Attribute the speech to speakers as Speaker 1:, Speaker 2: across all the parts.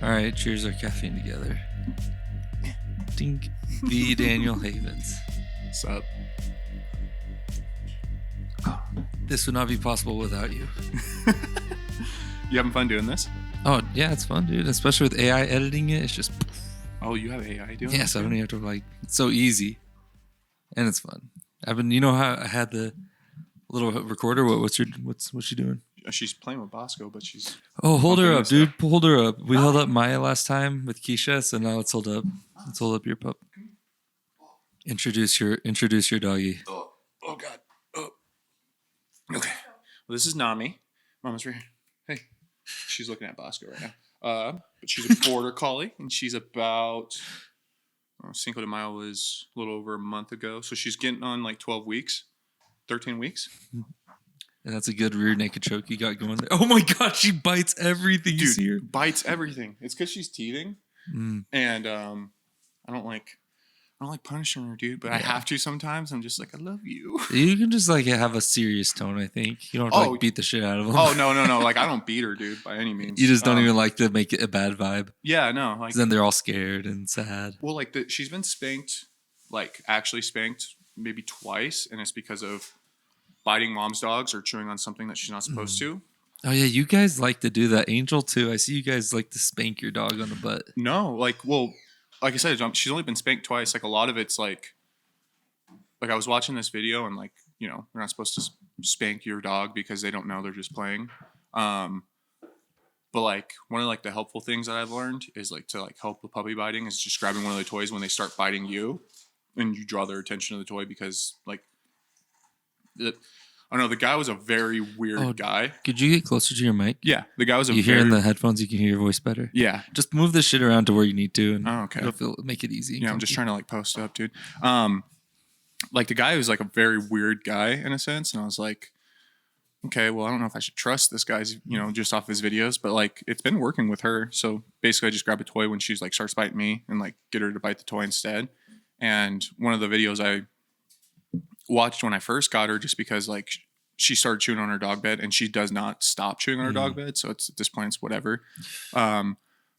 Speaker 1: All right, cheers our caffeine together. Dink. The Daniel Havens.
Speaker 2: What's up?
Speaker 1: This would not be possible without you.
Speaker 2: You having fun doing this?
Speaker 1: Oh, yeah, it's fun, dude. Especially with AI editing it. It's just...
Speaker 2: Oh, you have AI doing
Speaker 1: Yes, I don't even have to, like... It's so easy. And it's fun. I've been... You know how I had the little recorder? What's she doing?
Speaker 2: She's playing with Bosco, but she's...
Speaker 1: Oh, hold her up, dude. Hold her up. We held up Maya last time with Keisha, so now let's hold up. Let's hold up your pup. Introduce your doggy.
Speaker 2: Oh God. Oh. Okay. Well, this is Nami. Mama's right here. Hey. She's looking at Bosco right now. But she's a border collie, and she's about... Cinco de Mayo was a little over a month ago, so she's getting on like 12 weeks. 13 weeks.
Speaker 1: And that's a good rear naked choke you got going there. Oh my God, she bites everything.
Speaker 2: Dude,
Speaker 1: you see her?
Speaker 2: bites everything. It's because she's teething, and I don't like punishing her, dude. But I have to sometimes. I'm just like, I love you.
Speaker 1: You can just like have a serious tone. I think you don't have to like beat the shit out of them.
Speaker 2: Oh no. Like I don't beat her, dude, by any means.
Speaker 1: You just don't even like to make it a bad vibe.
Speaker 2: Yeah, no. Like
Speaker 1: then they're all scared and sad.
Speaker 2: Well, like she's been spanked, like actually spanked maybe twice, and it's because of biting mom's dogs or chewing on something that she's not supposed to.
Speaker 1: Oh yeah, you guys like to do that. Angel too. I see you guys like to spank your dog on the butt.
Speaker 2: No, like I said, she's only been spanked twice. Like a lot of it's like I was watching this video and like, you know, they're not supposed to spank your dog because they don't know, they're just playing. But like one of like the helpful things that I've learned is like to like help with puppy biting is just grabbing one of the toys when they start biting you and you draw their attention to the toy because like I don't know, the guy was a very weird guy.
Speaker 1: Could you get closer to your mic?
Speaker 2: Yeah, the guy was
Speaker 1: you hear in the headphones, you can hear your voice better.
Speaker 2: Yeah.
Speaker 1: Just move this shit around to where you need to and
Speaker 2: it'll
Speaker 1: make it easy.
Speaker 2: Yeah, I'm just trying to like post up, dude. Like the guy was like a very weird guy in a sense, and I was like, okay, well, I don't know if I should trust this guy's, you know, just off his videos, but like it's been working with her. So basically I just grab a toy when she's like starts biting me and like get her to bite the toy instead. And one of the videos I watched when I first got her just because like she started chewing on her dog bed and she does not stop chewing on her dog bed. So it's at this point, it's whatever. But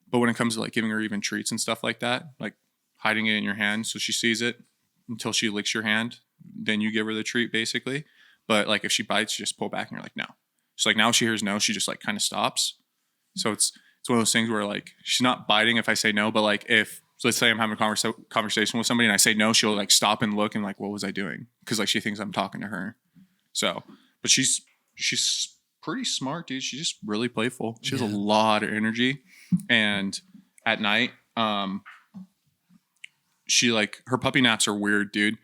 Speaker 2: when it comes to like giving her even treats and stuff like that, like hiding it in your hand so she sees it until she licks your hand, then you give her the treat basically. But like if she bites, you just pull back and you're like, no. So like now she hears no, she just like kind of stops. So it's one of those things where like she's not biting if I say no, but like so let's say I'm having a conversation with somebody and I say no, she'll like stop and look and like, what was I doing? Because like she thinks I'm talking to her. So, but she's pretty smart, dude. She's just really playful. She has a lot of energy. And at night, she like her puppy naps are weird, dude.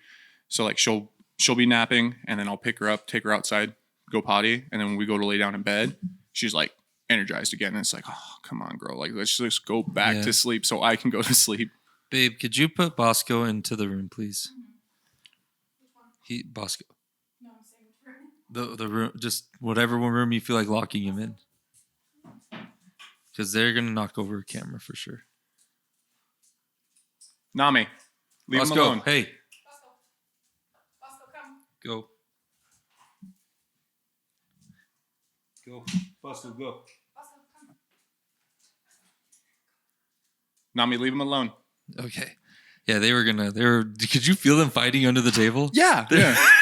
Speaker 2: So like she'll be napping and then I'll pick her up, take her outside, go potty, and then when we go to lay down in bed, she's like energized again. And it's like, oh, come on, girl. Like, let's just go back to sleep so I can go to sleep.
Speaker 1: Babe, could you put Bosco into the room, please? Bosco.
Speaker 3: No, I'm saying which room.
Speaker 1: The room, just whatever room you feel like locking him in. Because they're going to knock over a camera for sure.
Speaker 2: Nami, leave
Speaker 1: Bosco,
Speaker 2: him alone.
Speaker 1: Hey.
Speaker 3: Bosco, come.
Speaker 1: Go. Go. Bosco, go.
Speaker 3: Bosco, come.
Speaker 2: Nami, leave him alone.
Speaker 1: Okay. Yeah, could you feel them fighting under the table?
Speaker 2: Yeah.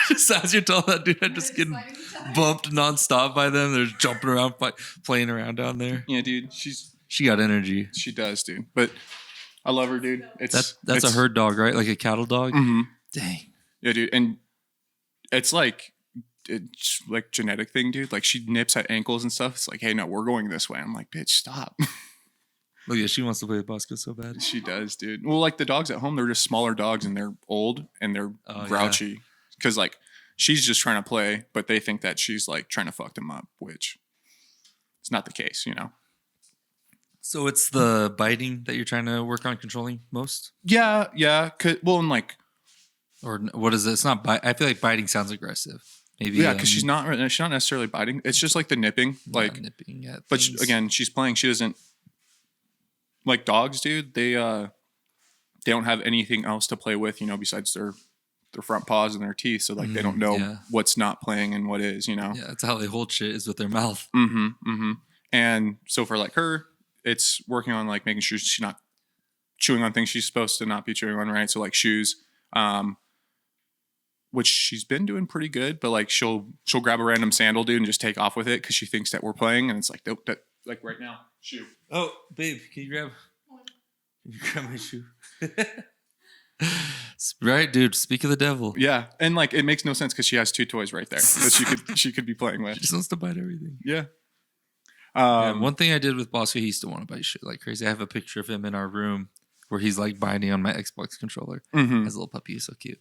Speaker 1: Just as you're telling that dude, I'm just getting bumped nonstop by them. They're jumping around, playing around down there.
Speaker 2: Yeah, dude.
Speaker 1: She got energy.
Speaker 2: She does, dude. But I love her, dude.
Speaker 1: That's a herd dog, right? Like a cattle dog?
Speaker 2: Mm-hmm.
Speaker 1: Dang.
Speaker 2: Yeah, dude. And it's like genetic thing, dude. Like she nips at ankles and stuff. It's like, hey, no, we're going this way. I'm like, bitch, stop.
Speaker 1: Look, yeah, she wants to play with Bosco so bad.
Speaker 2: She does, dude. Well, like the dogs at home, they're just smaller dogs and they're old and they're grouchy. Because like she's just trying to play, but they think that she's like trying to fuck them up, which is not the case, you know.
Speaker 1: So it's the biting that you're trying to work on controlling most?
Speaker 2: Yeah. Well, and like,
Speaker 1: or what is it? It's not bite. I feel like biting sounds aggressive. Maybe.
Speaker 2: Yeah, because she's not necessarily biting. It's just like the nipping, like
Speaker 1: nipping at
Speaker 2: but
Speaker 1: things.
Speaker 2: Again, she's playing. She doesn't like dogs, dude. They don't have anything else to play with, you know, besides their front paws and their teeth. So like they don't know what's not playing and what is, you know.
Speaker 1: Yeah, that's how they hold shit is with their mouth.
Speaker 2: Mm-hmm. And so for like her, it's working on like making sure she's not chewing on things she's supposed to not be chewing on, right? So like shoes, which she's been doing pretty good, but like she'll grab a random sandal, dude, and just take off with it because she thinks that we're playing, and it's like, nope, like right now, shoe.
Speaker 1: Oh, babe, can you grab my shoe? Right, dude. Speak of the devil.
Speaker 2: Yeah, and like it makes no sense because she has 2 toys right there that she could be playing with.
Speaker 1: She just wants to bite everything.
Speaker 2: Yeah.
Speaker 1: Yeah, one thing I did with Bosco, he used to want to bite shit like crazy. I have a picture of him in our room where he's like binding on my Xbox controller
Speaker 2: Mhm.
Speaker 1: as a little puppy. He's so cute.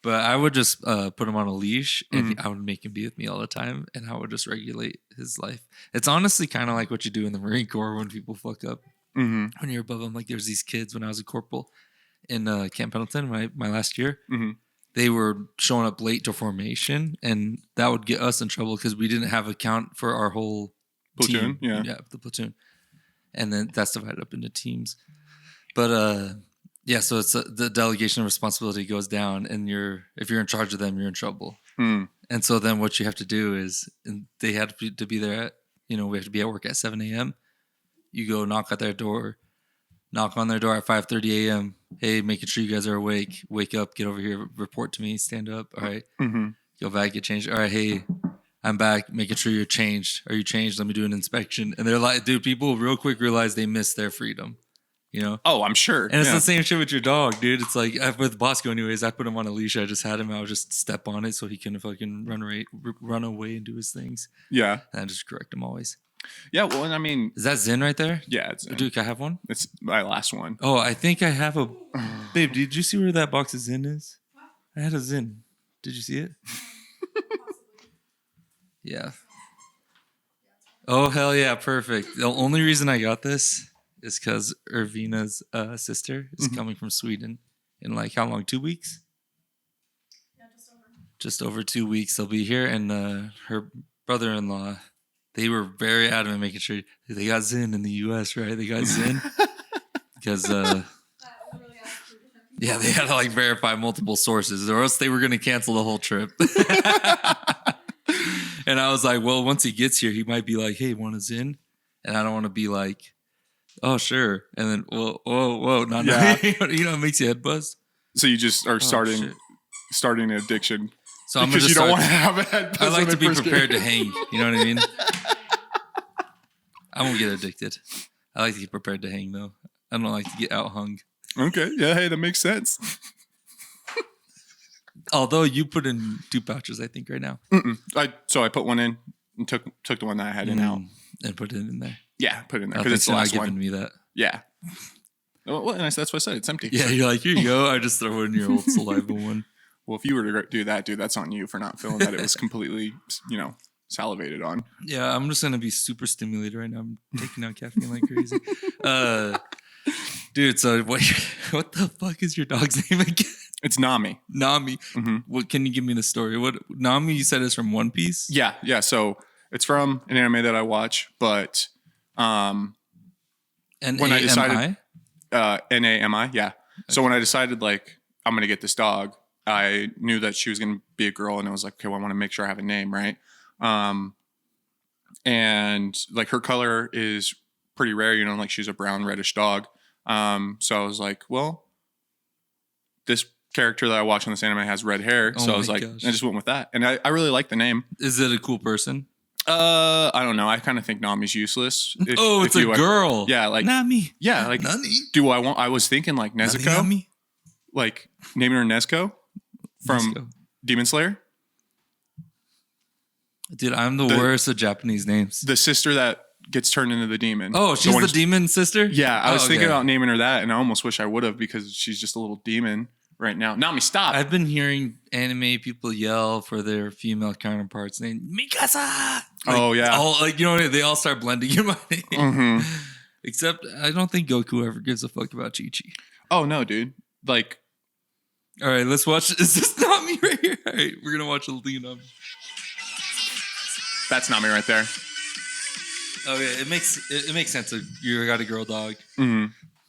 Speaker 1: But I would just put him on a leash and I would make him be with me all the time and I would just regulate his life. It's honestly kind of like what you do in the Marine Corps when people fuck up. When you're above them. Like there's these kids when I was a corporal in Camp Pendleton, my last year. They were showing up late to formation and that would get us in trouble because we didn't have a count for our whole
Speaker 2: Platoon,
Speaker 1: team. Yeah, the platoon. And then that's divided up into teams. But yeah, so it's the delegation of responsibility goes down, and if you're in charge of them, you're in trouble. And so then what you have to do is, and they had to be there at, we have to be at work at 7 a.m. You go knock on their door at 5:30 a.m. Hey, making sure you guys are awake. Wake up, get over here, report to me, stand up. All right. Go back, get changed. All right, hey, I'm back, making sure you're changed. Are you changed? Let me do an inspection. And they're like, dude, people real quick realize they miss their freedom.
Speaker 2: Oh, I'm sure.
Speaker 1: And it's the same shit with your dog, dude. It's like with Bosco, anyways. I put him on a leash. I just had him. I would just step on it so he can fucking run away and do his things.
Speaker 2: Yeah.
Speaker 1: And I just correct him always.
Speaker 2: Yeah. Well, and I mean,
Speaker 1: is that Zen right there?
Speaker 2: Yeah, it's Zen.
Speaker 1: Dude, can I have one?
Speaker 2: It's my last one.
Speaker 1: Oh, I think I have a. Babe, did you see where that box of Zen is? I had a Zen. Did you see it? Yeah. Oh hell yeah! Perfect. The only reason I got this is because Irvina's sister is coming from Sweden in like how long? 2 weeks?
Speaker 3: Yeah,
Speaker 1: just over 2 weeks. They'll be here, and her brother-in-law, they were very adamant making sure they got Zen in the U.S. Right? They got Zen because yeah, they had to like verify multiple sources, or else they were going to cancel the whole trip. And I was like, well, once he gets here, he might be like, hey, want a Zen? And I don't want to be like, oh, sure. And then, whoa, not
Speaker 2: Yeah.
Speaker 1: it makes your head buzz.
Speaker 2: So you just are starting an addiction.
Speaker 1: So I'm
Speaker 2: because
Speaker 1: just
Speaker 2: you don't want to have a head buzz.
Speaker 1: I like to be prepared to hang. You know what I mean? I won't get addicted. I like to get prepared to hang, though. I don't like to get out hung. Okay.
Speaker 2: Yeah. Hey, that makes sense.
Speaker 1: Although you put in 2 pouches, I think, right now.
Speaker 2: So I put one in and took the one that I had in out.
Speaker 1: And put it in there.
Speaker 2: Yeah, put it in there.
Speaker 1: Because
Speaker 2: it's the last one.
Speaker 1: giving me that.
Speaker 2: Yeah. Well, and that's what I said. It's empty.
Speaker 1: Yeah, you're like, here you go. I just throw it in your old saliva one.
Speaker 2: Well, if you were to do that, dude, that's on you for not feeling that it was completely, salivated on.
Speaker 1: Yeah, I'm just going to be super stimulated right now. I'm taking out caffeine like crazy. Dude, so what the fuck is your dog's name again?
Speaker 2: It's Nami.
Speaker 1: Nami. What can you give me the story? What Nami you said is from One Piece?
Speaker 2: Yeah. So it's from an anime that I watch, but when I decided Nami, yeah. Okay. So when I decided like I'm gonna get this dog, I knew that she was gonna be a girl, and I was like, okay, well, I want to make sure I have a name, right? And like her color is pretty rare, like she's a brown reddish dog. So I was like, well, this character that I watch on this anime has red hair. So I was like, I just went with that. And I really like the name.
Speaker 1: Is it a cool person?
Speaker 2: I don't know. I kind of think Nami's useless.
Speaker 1: It's a girl.
Speaker 2: Yeah, like
Speaker 1: Nami.
Speaker 2: Yeah, like
Speaker 1: Nani.
Speaker 2: I was thinking like Nezuko.
Speaker 1: Nami.
Speaker 2: Like naming her Nezuko from Demon Slayer.
Speaker 1: Dude, I'm the worst at Japanese names.
Speaker 2: The sister that gets turned into the demon.
Speaker 1: Oh, she's the demon sister?
Speaker 2: Yeah, I was thinking about naming her that, and I almost wish I would have because she's just a little demon right now. Nami, stop.
Speaker 1: I've been hearing anime people yell for their female counterparts named Mikasa.
Speaker 2: Oh, yeah.
Speaker 1: They all start blending in my name. Except I don't think Goku ever gives a fuck about Chi-Chi.
Speaker 2: Oh, no, dude. Like.
Speaker 1: All right, let's watch. Is this Nami right here? All right, we're going to watch a little Nami.
Speaker 2: That's Nami right there.
Speaker 1: Okay, it makes sense. You got a girl dog.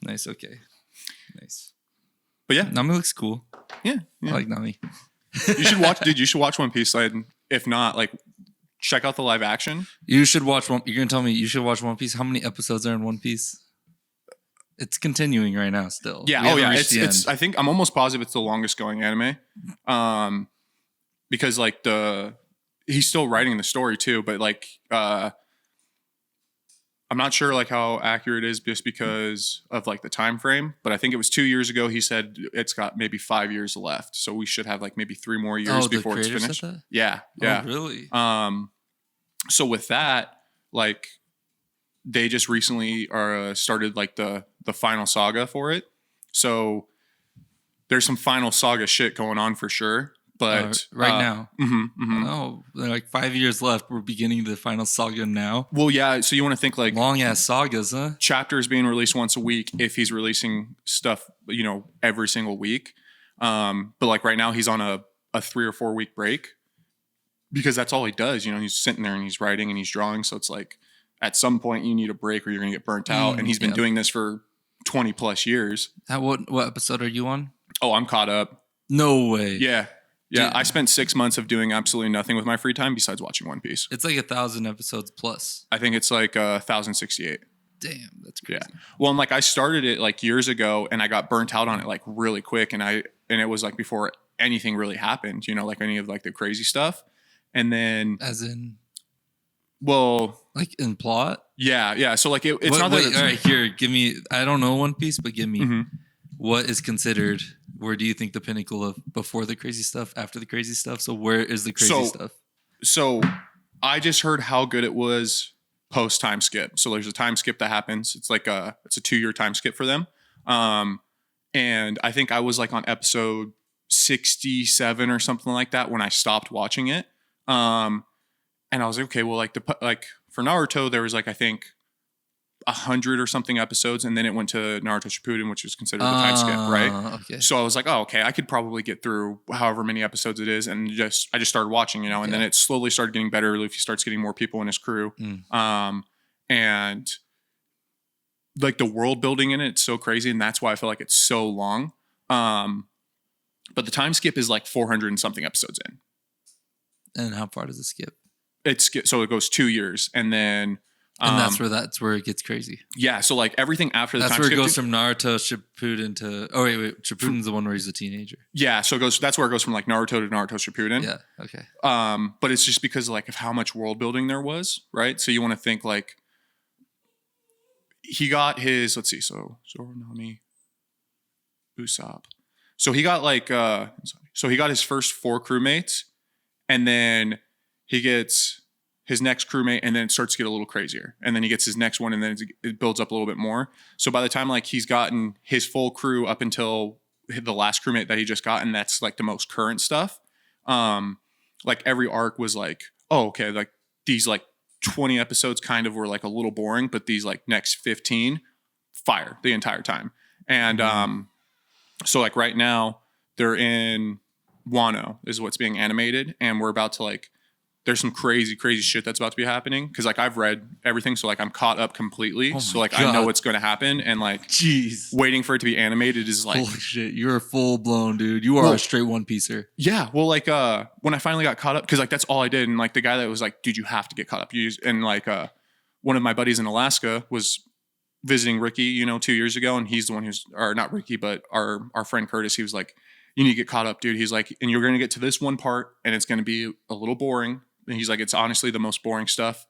Speaker 1: Nice. Okay. Nice.
Speaker 2: But yeah,
Speaker 1: Nami looks cool.
Speaker 2: Yeah.
Speaker 1: I like Nami.
Speaker 2: You should watch. Dude, you should watch One Piece. If not, like, check out the live action.
Speaker 1: You should watch one. You're gonna tell me you should watch One Piece. How many episodes are in One Piece? It's continuing right now still.
Speaker 2: Yeah. Oh yeah. It's I think I'm almost positive it's the longest going anime. Because like he's still writing the story too, but like I'm not sure like how accurate it is just because of like the time frame, but I think it was 2 years ago he said it's got maybe 5 years left. So we should have like maybe 3 more years before it's finished. Yeah. Yeah.
Speaker 1: Oh, really?
Speaker 2: So with that, like they just recently started like the final saga for it. So there's some final saga shit going on for sure. But
Speaker 1: right now,
Speaker 2: oh,
Speaker 1: like 5 years left. We're beginning the final saga now.
Speaker 2: Well, yeah. So you want to think like
Speaker 1: long ass sagas, huh?
Speaker 2: Chapters being released once a week if he's releasing stuff, every single week. But like right now, he's on a 3 or 4 week break because that's all he does. He's sitting there and he's writing and he's drawing. So it's like at some point you need a break or you're gonna get burnt out. And he's been doing this for 20 plus years.
Speaker 1: What episode are you on?
Speaker 2: Oh, I'm caught up.
Speaker 1: No way.
Speaker 2: Yeah. Yeah,
Speaker 1: Dude.
Speaker 2: I spent 6 months of doing absolutely nothing with my free time besides watching One Piece.
Speaker 1: It's like 1,000 episodes plus.
Speaker 2: I think it's like 1,068.
Speaker 1: Damn, that's crazy.
Speaker 2: Yeah. Well, and like I started it like years ago, and I got burnt out on it like really quick, and it was like before anything really happened, like any of like the crazy stuff, and then
Speaker 1: as in,
Speaker 2: well,
Speaker 1: like in plot.
Speaker 2: Yeah. So like it's not
Speaker 1: that.
Speaker 2: Wait,
Speaker 1: all right, here, give me. I don't know One Piece, but give me what is considered. Where do you think the pinnacle of before the crazy stuff, after the crazy stuff? So where is the crazy stuff?
Speaker 2: So I just heard how good it was post time skip. So there's a time skip that happens. It's like it's a 2-year time skip for them. And I think I was like on episode 67 or something like that when I stopped watching it. And I was like, okay, well, like for Naruto, there was like I think 100 or something episodes, and then it went to Naruto Shippuden, which was considered a time skip, right?
Speaker 1: Okay.
Speaker 2: So I was like, oh, okay, I could probably get through however many episodes it is, and I just started watching, and then it slowly started getting better. Luffy starts getting more people in his crew, and like the world building in it's so crazy, and that's why I feel like it's so long. But the time skip is like 400 and something episodes in.
Speaker 1: And how far does it skip?
Speaker 2: So it goes 2 years, and then.
Speaker 1: And that's where it gets crazy.
Speaker 2: Yeah, so like everything after the
Speaker 1: that's
Speaker 2: time
Speaker 1: where it goes from Naruto Shippuden to. Oh wait, Shippuden's the one where he's a teenager.
Speaker 2: Yeah, so that's where it goes from like Naruto to Naruto Shippuden.
Speaker 1: Yeah, okay.
Speaker 2: But it's just because like of how much world building there was, right? So you want to think like he got his. Let's see, so Zoranami, Usopp. So he got like he got his first 4 crewmates, and then he gets his next crewmate, and then it starts to get a little crazier. And then he gets his next one, and then it builds up a little bit more. So by the time like he's gotten his full crew up until the last crewmate that he just got, and that's like the most current stuff. Like every arc was like, oh, okay, like these like 20 episodes kind of were like a little boring, but these like next 15 fire the entire time. And so like right now they're in Wano is what's being animated, and we're about to like there's some crazy shit that's about to be happening because like I've read everything, so like I'm caught up completely. So like God. I know what's going to happen, and like waiting for it to be animated is like
Speaker 1: holy shit. You're full blown, dude. You are a straight One Piecer.
Speaker 2: Yeah, well, like when I finally got caught up, because like that's all I did, and like the guy that was like, dude, you have to get caught up. And like one of my buddies in Alaska was visiting Ricky, 2 years ago, and he's the one or not Ricky, but our friend Curtis. He was like, you need to get caught up, dude. He's like, and you're going to get to this one part, and it's going to be a little boring. And he's like, it's honestly the most boring stuff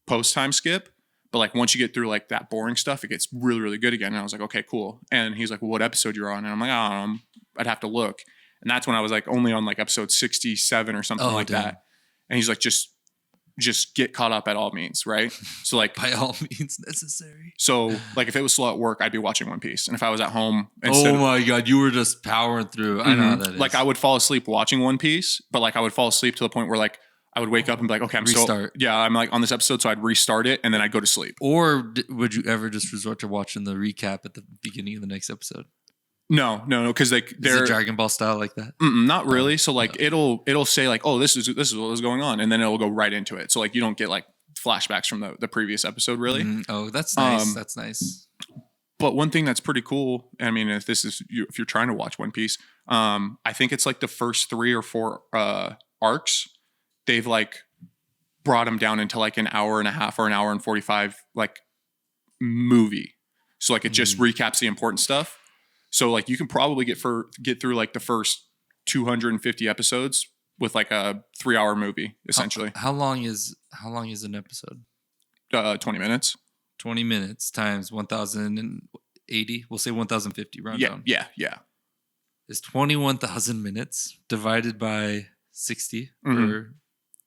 Speaker 2: post time skip. But like once you get through like that boring stuff, it gets really, really good again. And I was like, okay, cool. And he's like, well, what episode you're on? And I'm like, I don't know. I'd have to look. And that's when I was like only on like episode 67 or something like that. And he's like, just get caught up at all means, right? So like
Speaker 1: by all means necessary.
Speaker 2: So like if it was slow at work, I'd be watching One Piece. And if I was at home,
Speaker 1: oh my God, you were just powering through. I know how that is.
Speaker 2: Like I would fall asleep watching One Piece, but like I would fall asleep to the point where like I would wake up and be like, okay, I'm like on this episode. So I'd restart it and then I'd go to sleep.
Speaker 1: Or would you ever just resort to watching the recap at the beginning of the next episode?
Speaker 2: No. Cause like
Speaker 1: they're Dragon Ball style like that.
Speaker 2: Not really. So like it'll say like, oh, this is what was going on. And then it'll go right into it. So like you don't get like flashbacks from the previous episode really.
Speaker 1: Oh, that's nice. That's nice.
Speaker 2: But one thing that's pretty cool, I mean, if you're trying to watch One Piece, I think it's like the first 3 or 4 arcs. They've like brought them down into like an hour and a half or an hour and 45 like movie. So like it just recaps the important stuff. So like you can probably get through like the first 250 episodes with like a 3-hour movie essentially.
Speaker 1: How long is an episode?
Speaker 2: 20 minutes.
Speaker 1: 20 minutes times 1,080. We'll say 1,050 round down.
Speaker 2: Yeah.
Speaker 1: Is 21,000 minutes divided by 60 for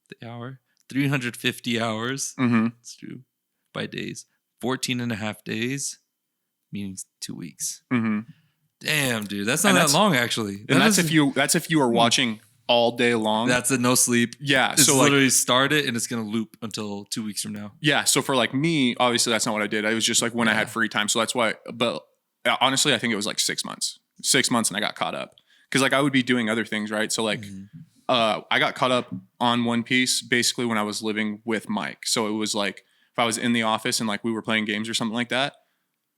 Speaker 1: the hour. 350 hours. Let's do by days. 14 and a half days, meaning 2 weeks. Damn, dude, that's not that long actually.
Speaker 2: And that's if you are watching all day long.
Speaker 1: That's a no sleep.
Speaker 2: Yeah,
Speaker 1: it's
Speaker 2: so
Speaker 1: literally
Speaker 2: like,
Speaker 1: start it and it's gonna loop until 2 weeks from now.
Speaker 2: Yeah, so for like me, obviously that's not what I did. I was just like when I had free time, so that's why. But honestly, I think it was like 6 months. 6 months, and I got caught up because like I would be doing other things, right? So like, I got caught up on One Piece basically when I was living with Mike. So it was like if I was in the office and like we were playing games or something like that,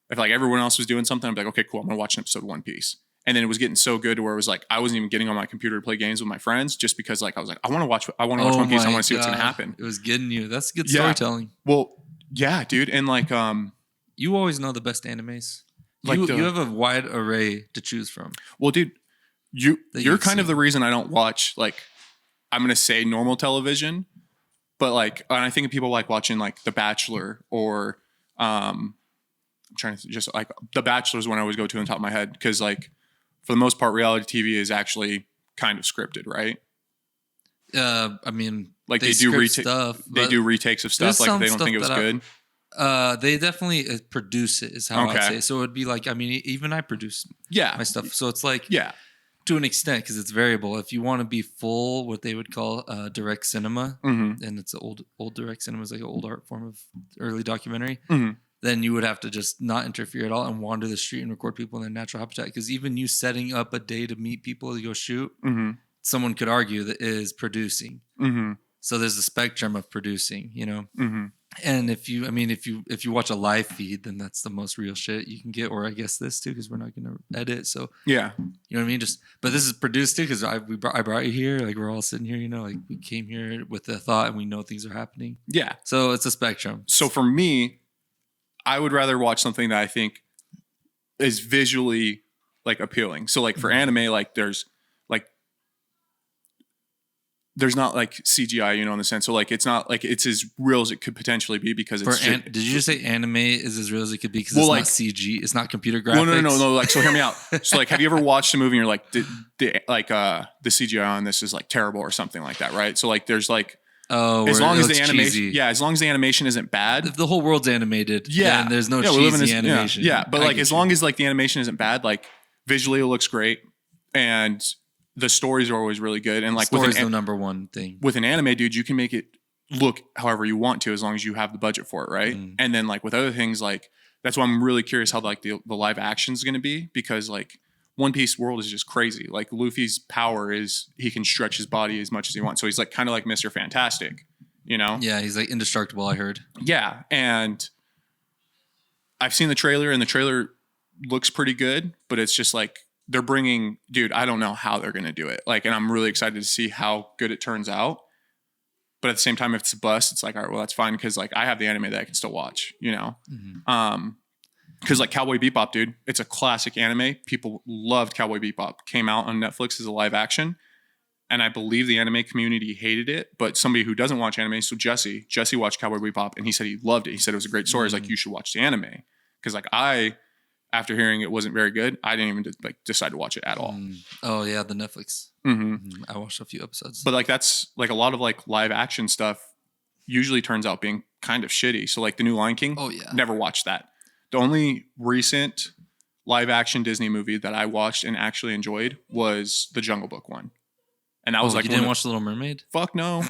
Speaker 2: if like everyone else was doing something, I'd be like, okay, cool, I'm gonna watch an episode of One Piece. And then it was getting so good to where it was like I wasn't even getting on my computer to play games with my friends just because like I was like, I want to watch One Piece. I want to see what's gonna happen.
Speaker 1: It was getting you. That's good storytelling.
Speaker 2: Well, yeah, dude. And like
Speaker 1: you always know the best animes.
Speaker 2: Like
Speaker 1: you have a wide array to choose from.
Speaker 2: Well, dude, you're kind of the reason I don't watch like I'm gonna say normal television, but like and I think people like watching like The Bachelor or I'm trying to just like The Bachelor is one I always go to on top of my head because like for the most part reality TV is actually kind of scripted, right?
Speaker 1: I mean,
Speaker 2: like they do stuff. They do retakes of stuff like they don't think it was good.
Speaker 1: They definitely produce it is how I'd say. So it'd be like, I mean, even I produce my stuff. So it's like, to an extent, because it's variable. If you want to be full, what they would call direct cinema, and it's old direct cinema is like an old art form of early documentary, then you would have to just not interfere at all and wander the street and record people in their natural habitat. Because even you setting up a day to meet people to go shoot, someone could argue that is producing. So there's a spectrum of producing, you know? And if you watch a live feed, then that's the most real shit you can get. Or I guess this too, because we're not going to edit. So
Speaker 2: yeah,
Speaker 1: you know what I mean. But this is produced too, because I brought you here. Like we're all sitting here, you know, like we came here with the thought, and we know things are happening. Yeah. So it's a spectrum.
Speaker 2: So for me, I would rather watch something that I think is visually like appealing. So like for anime, like there's not like CGI, you know, in the sense. So like it's not like it's as real as it could potentially be because it's.
Speaker 1: Did you just say anime is as real as it could be because it's not CG, it's not computer graphics?
Speaker 2: No. Like so, hear me out. So like, have you ever watched a movie and you're like, the CGI on this is like terrible or something like that, right? So like, there's like, as long as the animation, as long as the animation isn't bad,
Speaker 1: if the whole world's animated, then there's no cheesy animation.
Speaker 2: Yeah, but like as long as like the animation isn't bad, like visually it looks great and the stories are always really good. And like
Speaker 1: story's the number one thing.
Speaker 2: With an anime, dude, you can make it look however you want to as long as you have the budget for it, right? And then like with other things, like that's why I'm really curious how like the live action is going to be because like One Piece world is just crazy. Like Luffy's power is he can stretch his body as much as he wants. So he's like kind of like Mr. Fantastic, you know?
Speaker 1: Yeah, he's like indestructible, I heard.
Speaker 2: Yeah, and I've seen the trailer and the trailer looks pretty good, but it's just like they're bringing, dude, I don't know how they're going to do it. Like, and I'm really excited to see how good it turns out. But at the same time, if it's a bust, it's like, all right, well, that's fine. Cause like I have the anime that I can still watch, you know? Cause like Cowboy Bebop, dude, it's a classic anime. People loved Cowboy Bebop. Came out on Netflix as a live action. And I believe the anime community hated it, but somebody who doesn't watch anime, so Jesse watched Cowboy Bebop and he said he loved it. He said it was a great story. He's like, you should watch the anime. Cause like after hearing it wasn't very good, I didn't even like decide to watch it at all.
Speaker 1: Oh yeah, the Netflix. I watched a few episodes.
Speaker 2: But like that's like a lot of like live action stuff usually turns out being kind of shitty. So like the new Lion King, never watched that. The only recent live action Disney movie that I watched and actually enjoyed was the Jungle Book one. And I was like,
Speaker 1: you didn't watch The Little Mermaid?
Speaker 2: Fuck no.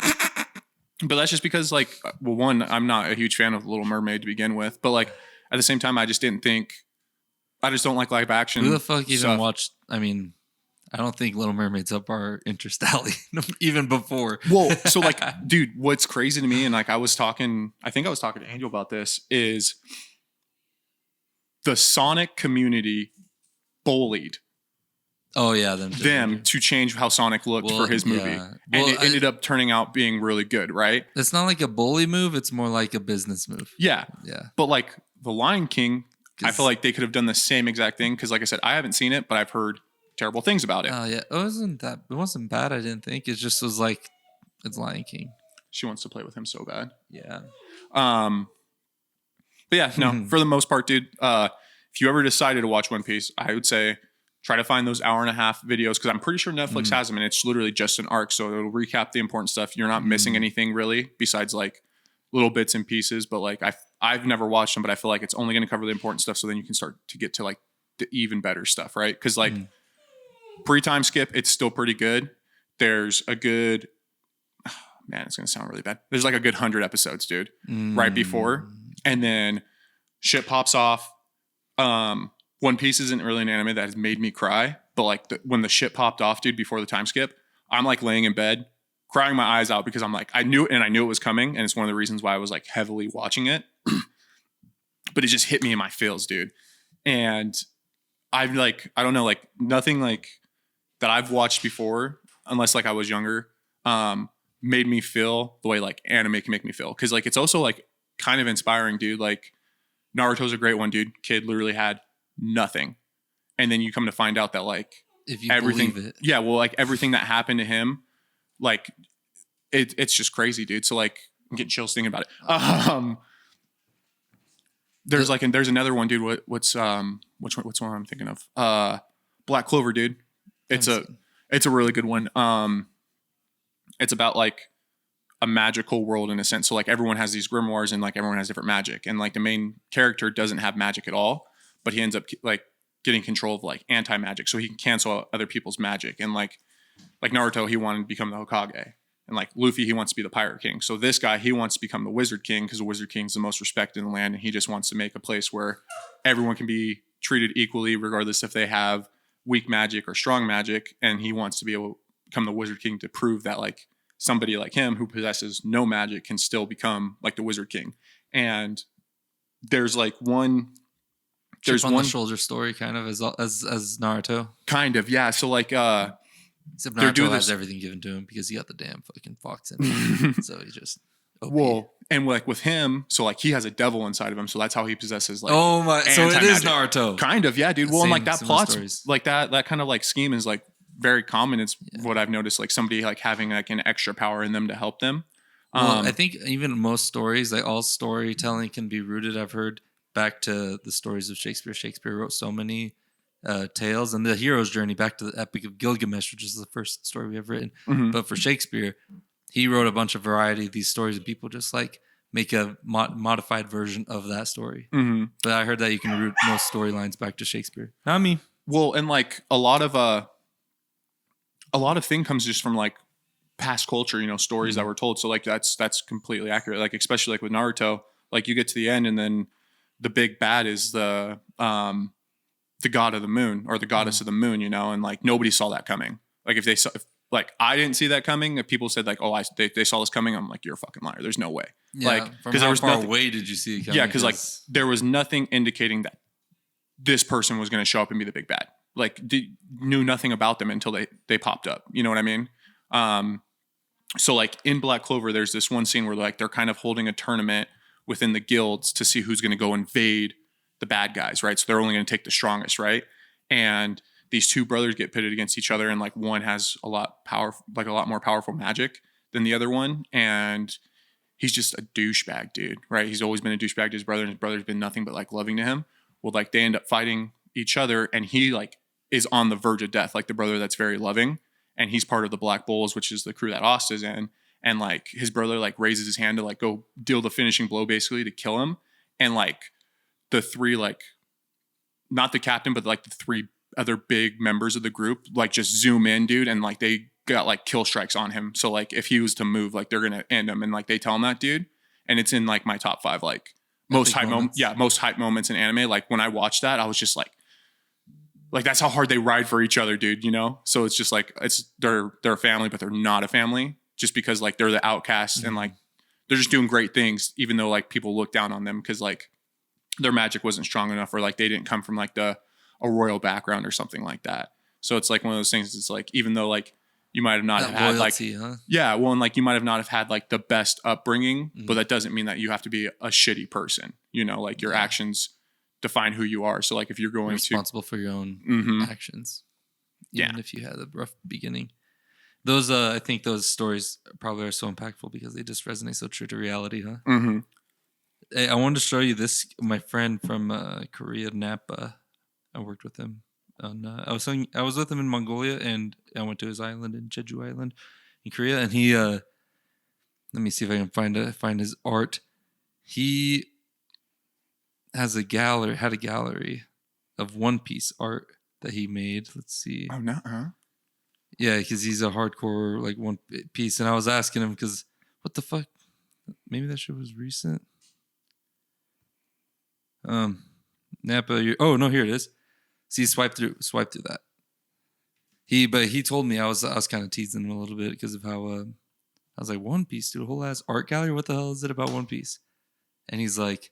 Speaker 2: But that's just because like, well, one, I'm not a huge fan of The Little Mermaid to begin with, but like at the same time, I just don't like live action.
Speaker 1: Who the fuck even watched? I mean, I don't think Little Mermaid's up our interest alley even before.
Speaker 2: Well, so like, dude, what's crazy to me, and like I think I was talking to Angel about this, is the Sonic community bullied
Speaker 1: Oh yeah,
Speaker 2: them to change how Sonic looked for his movie.
Speaker 1: Yeah.
Speaker 2: And it ended up turning out being really good, right?
Speaker 1: It's not like a bully move. It's more like a business move.
Speaker 2: Yeah.
Speaker 1: Yeah.
Speaker 2: But like The Lion King, I feel like they could have done the same exact thing. Because like I said, I haven't seen it, but I've heard terrible things about it.
Speaker 1: Oh yeah. It wasn't bad, I didn't think. It just was like, it's Lion King.
Speaker 2: She wants to play with him so bad.
Speaker 1: Yeah.
Speaker 2: But yeah, no, for the most part, dude, if you ever decided to watch One Piece, I would say try to find those 1.5 hour videos, because I'm pretty sure Netflix has them, and it's literally just an arc. So it'll recap the important stuff. You're not missing anything really besides like little bits and pieces. But like I've never watched them, but I feel like it's only going to cover the important stuff. So then you can start to get to like the even better stuff, right? Because like pre-time skip, it's still pretty good. There's a good, man, it's going to sound really bad. There's like a good 100 episodes, dude, right before. And then shit pops off. One Piece isn't really an anime that has made me cry, but like when the shit popped off, dude, before the time skip, I'm like laying in bed, crying my eyes out, because I'm like, I knew it was coming. And it's one of the reasons why I was like heavily watching it, but it just hit me in my feels, dude. And I've like, I don't know, like nothing like that I've watched before, unless like I was younger, made me feel the way like anime can make me feel. Cause like, it's also like kind of inspiring, dude. Like Naruto's a great one, dude. Kid literally had nothing. And then you come to find out that like
Speaker 1: if you
Speaker 2: everything,
Speaker 1: believe it.
Speaker 2: yeah, well, like everything that happened to him, like it's just crazy, dude. So like I'm getting chills thinking about it. There's like, and there's another one, dude. What's one I'm thinking of? Black Clover, dude. It's a really good one. It's about like a magical world in a sense. So like everyone has these grimoires and like everyone has different magic, and like the main character doesn't have magic at all, but he ends up like getting control of like anti-magic, so he can cancel out other people's magic. And like Naruto, he wanted to become the Hokage, and like Luffy, he wants to be the Pirate King. So this guy, he wants to become the Wizard King, because the Wizard King is the most respected in the land, and he just wants to make a place where everyone can be treated equally, regardless if they have weak magic or strong magic. And he wants to be able to become the Wizard King to prove that like somebody like him who possesses no magic can still become like the Wizard King. And there's like one, there's
Speaker 1: on
Speaker 2: one
Speaker 1: the shoulder story, kind of as Naruto.
Speaker 2: Kind of, yeah. So like,
Speaker 1: except Naruto has everything given to him because he got the damn fucking fox in him. So he just
Speaker 2: well, and like with him, so like he has a devil inside of him, so that's how he possesses like.
Speaker 1: Oh my! So it is Naruto.
Speaker 2: Kind of, yeah, dude. Well, and like that plot, like that kind of like scheme is like very common. It's what I've noticed, like somebody like having like an extra power in them to help them.
Speaker 1: Well, I think even most stories, like all storytelling, can be rooted, I've heard, back to the stories of Shakespeare. Shakespeare wrote so many tales, and the hero's journey back to the Epic of Gilgamesh, which is the first story we have written. But for Shakespeare, he wrote a bunch of variety of these stories, and people just like make a modified version of that story. But I heard that you can root most storylines back to Shakespeare. Not me.
Speaker 2: Well, and like a lot of thing comes just from like past culture, you know, stories that were told. So like that's completely accurate. Like especially like with Naruto, like you get to the end and then the big bad is the god of the moon, or the goddess of the moon, you know, and like nobody saw that coming. Like if they saw, like I didn't see that coming. If people said like, oh, they saw this coming, I'm like, you're a fucking liar. There's no way.
Speaker 1: Yeah,
Speaker 2: like
Speaker 1: because how far away did you see it coming?
Speaker 2: Yeah, because like there was nothing indicating that this person was going to show up and be the big bad. Like knew nothing about them until they popped up. You know what I mean? So like in Black Clover, there's this one scene where like they're kind of holding a tournament within the guilds to see who's going to go invade the bad guys, right? So they're only going to take the strongest, right? And these two brothers get pitted against each other, and like one has a lot more powerful magic than the other one, and he's just a douchebag, dude, right? He's always been a douchebag to his brother, and his brother's been nothing but like loving to him. Well, like they end up fighting each other, and he like is on the verge of death, like the brother that's very loving, and he's part of the Black Bulls, which is the crew that Ost is in. And like his brother like raises his hand to like go deal the finishing blow basically to kill him. And like the three, like not the captain, but like the three other big members of the group, like just zoom in, dude. And like they got like kill strikes on him. So like if he was to move, like they're going to end him. And like they tell him that, dude. And it's in like my top 5, like most hype moments. Yeah. Most hype moments in anime. Like when I watched that, I was just like that's how hard they ride for each other, dude, you know? So it's just like, they're a family, but they're not a family, just because like they're the outcasts and like they're just doing great things, even though like people look down on them because like their magic wasn't strong enough, or like they didn't come from like a royal background or something like that. So it's like one of those things. It's like, even though like you might have not
Speaker 1: That
Speaker 2: had
Speaker 1: loyalty,
Speaker 2: like,
Speaker 1: huh?
Speaker 2: yeah, well, and like you might have not have had like the best upbringing,
Speaker 1: Mm.
Speaker 2: but that doesn't mean that you have to be a shitty person. You know, like your actions define who you are. So like if you're
Speaker 1: You're
Speaker 2: going
Speaker 1: responsible for your own
Speaker 2: Mhm.
Speaker 1: actions, even if you had a rough beginning. Those, I think those stories probably are so impactful because they just resonate so true to reality, huh?
Speaker 2: Mm-hmm.
Speaker 1: Hey, I wanted to show you this. My friend from Korea, Napa. I worked with him. I was with him in Mongolia, and I went to his island in Jeju Island in Korea. And he, let me see if I can find his art. He had a gallery of One Piece art that he made. Let's see.
Speaker 2: Oh no, huh?
Speaker 1: Yeah, because he's a hardcore like One Piece, and I was asking him because what the fuck? Maybe that shit was recent. Napa. Oh no, here it is. See, swipe through that. But he told me I was kind of teasing him a little bit because of how I was like, One Piece, dude, a whole ass art gallery. What the hell is it about One Piece? And he's like,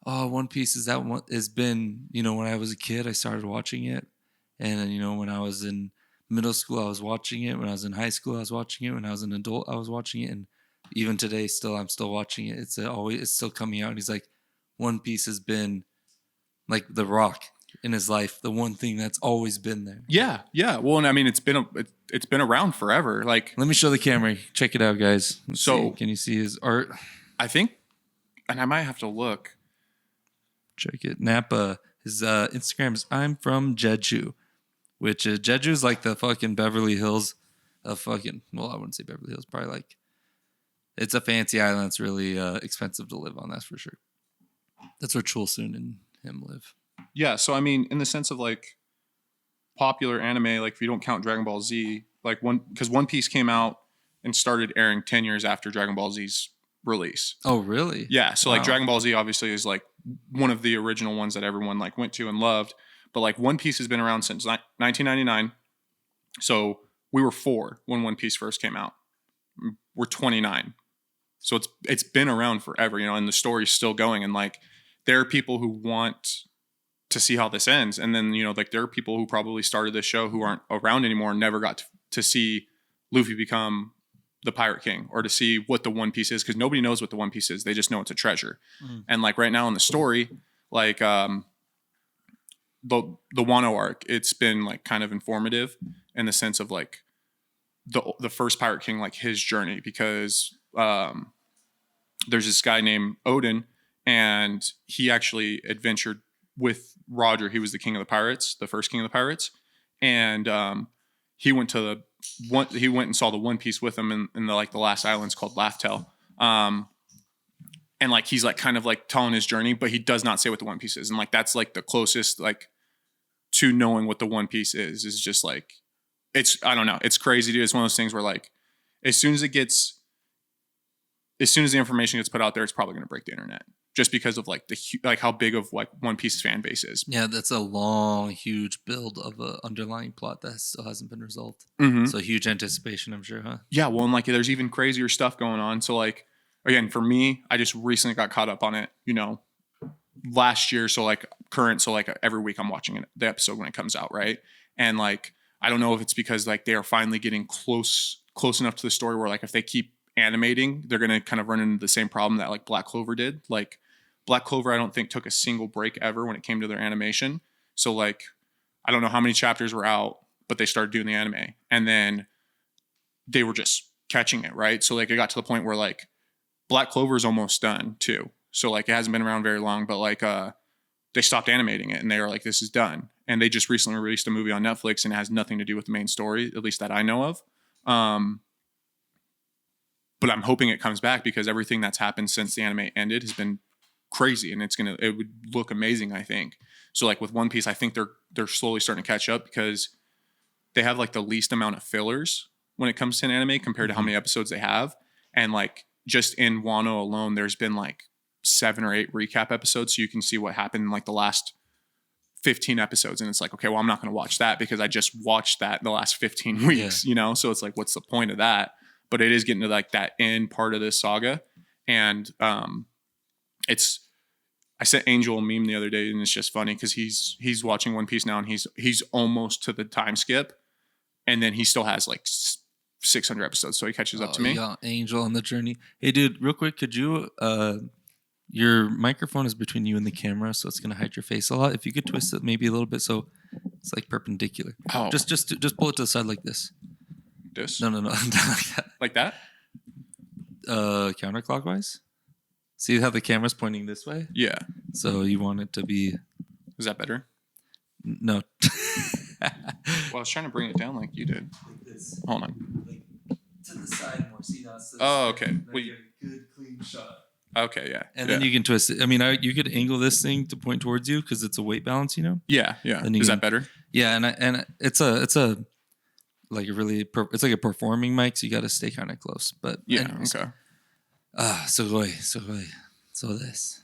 Speaker 1: oh, One Piece is that one has been, when I was a kid, I started watching it, and then when I was in middle school, I was watching it. When I was in high school, I was watching it. When I was an adult, I was watching it, and even today, I'm still watching it. It's still coming out. And he's like, One Piece has been like the rock in his life, the one thing that's always been there.
Speaker 2: Yeah, yeah. Well, and I mean, it's been around forever. Like,
Speaker 1: let me show the camera. Check it out, guys. Let's
Speaker 2: so
Speaker 1: see. Can you see his art?
Speaker 2: I think, and I might have to look.
Speaker 1: Check it. Napa. His Instagram is I'm from Jeju, which Jeju is like the fucking Beverly Hills of fucking. Well, I wouldn't say Beverly Hills. Probably like it's a fancy island. It's really expensive to live on. That's for sure. That's where Chulsoon and him live.
Speaker 2: Yeah, so I mean, in the sense of like popular anime, like if you don't count Dragon Ball Z, like because One Piece came out and started airing 10 years after Dragon Ball Z's release.
Speaker 1: Oh, really?
Speaker 2: Yeah, so like Dragon Ball Z obviously is like one of the original ones that everyone like went to and loved, but like One Piece has been around since 1999. So we were 4 when One Piece first came out. We're 29. So it's been around forever, and the story's still going, and like there are people who want to see how this ends. And then, like there are people who probably started this show who aren't around anymore and never got to see Luffy become the Pirate King or to see what the One Piece is. Cause nobody knows what the One Piece is. They just know it's a treasure. Mm. And like right now in the story, like, the Wano arc, it's been like kind of informative in the sense of like the first Pirate King, like his journey, because, there's this guy named Odin and he actually adventured with Roger. He was the king of the pirates, the first king of the pirates, and he went and saw the One Piece with him in the like the last island's called Laughtale, and like he's like kind of like telling his journey, but he does not say what the One Piece is, and like that's like the closest like to knowing what the One Piece is just like I don't know, it's crazy, dude. It's one of those things where like as soon as the information gets put out there, it's probably going to break the internet. Just because of like how big of like One Piece's fan base is.
Speaker 1: Yeah, that's a long, huge build of a underlying plot that still hasn't been resolved.
Speaker 2: Mm-hmm.
Speaker 1: So huge anticipation, I'm sure, huh?
Speaker 2: Yeah, well, and like there's even crazier stuff going on. So like again, for me, I just recently got caught up on it, last year. So like current, so like every week I'm watching the episode when it comes out, right? And like I don't know if it's because like they are finally getting close enough to the story where like if they keep animating, they're going to kind of run into the same problem that like Black Clover did. Like Black Clover, I don't think took a single break ever when it came to their animation. So like, I don't know how many chapters were out, but they started doing the anime and then they were just catching it. Right. So like it got to the point where like Black Clover is almost done too. So like it hasn't been around very long, but like, they stopped animating it and they were like, this is done. And they just recently released a movie on Netflix and it has nothing to do with the main story, at least that I know of. But I'm hoping it comes back because everything that's happened since the anime ended has been crazy and it would look amazing, I think. So like with One Piece, I think they're slowly starting to catch up because they have like the least amount of fillers when it comes to an anime compared to how many episodes they have. And like just in Wano alone, there's been like 7 or 8 recap episodes. So you can see what happened in like the last 15 episodes. And it's like, okay, well, I'm not going to watch that because I just watched that in the last 15 weeks, So it's like, what's the point of that? But it is getting to like that end part of this saga. And I sent Angel a meme the other day, and it's just funny because he's watching One Piece now, and he's almost to the time skip, and then he still has like 600 episodes, so he catches up to me.
Speaker 1: Yeah, Angel on the journey. Hey, dude, real quick, could you? Your microphone is between you and the camera, so it's gonna hide your face a lot. If you could twist it maybe a little bit, so it's like perpendicular.
Speaker 2: Oh,
Speaker 1: Just pull it to the side like this.
Speaker 2: this?
Speaker 1: No, not like that.
Speaker 2: Like that?
Speaker 1: Counterclockwise. See how the camera's pointing this way?
Speaker 2: Yeah.
Speaker 1: So you want it to be.
Speaker 2: Is that better?
Speaker 1: No.
Speaker 2: Well, I was trying to bring it down like you did.
Speaker 1: Like this.
Speaker 2: Hold on.
Speaker 1: Like to the side more. See now it's
Speaker 2: Oh, okay.
Speaker 1: Well, you get a good clean shot.
Speaker 2: Okay, yeah.
Speaker 1: And then you can twist it. I mean, you could angle this thing to point towards you because it's a weight balance, you know.
Speaker 2: Yeah. Is that better?
Speaker 1: Yeah, and it's a like a really it's like a performing mic, so you got to stay kind of close. But
Speaker 2: Yeah.
Speaker 1: anyways.
Speaker 2: Okay.
Speaker 1: So this.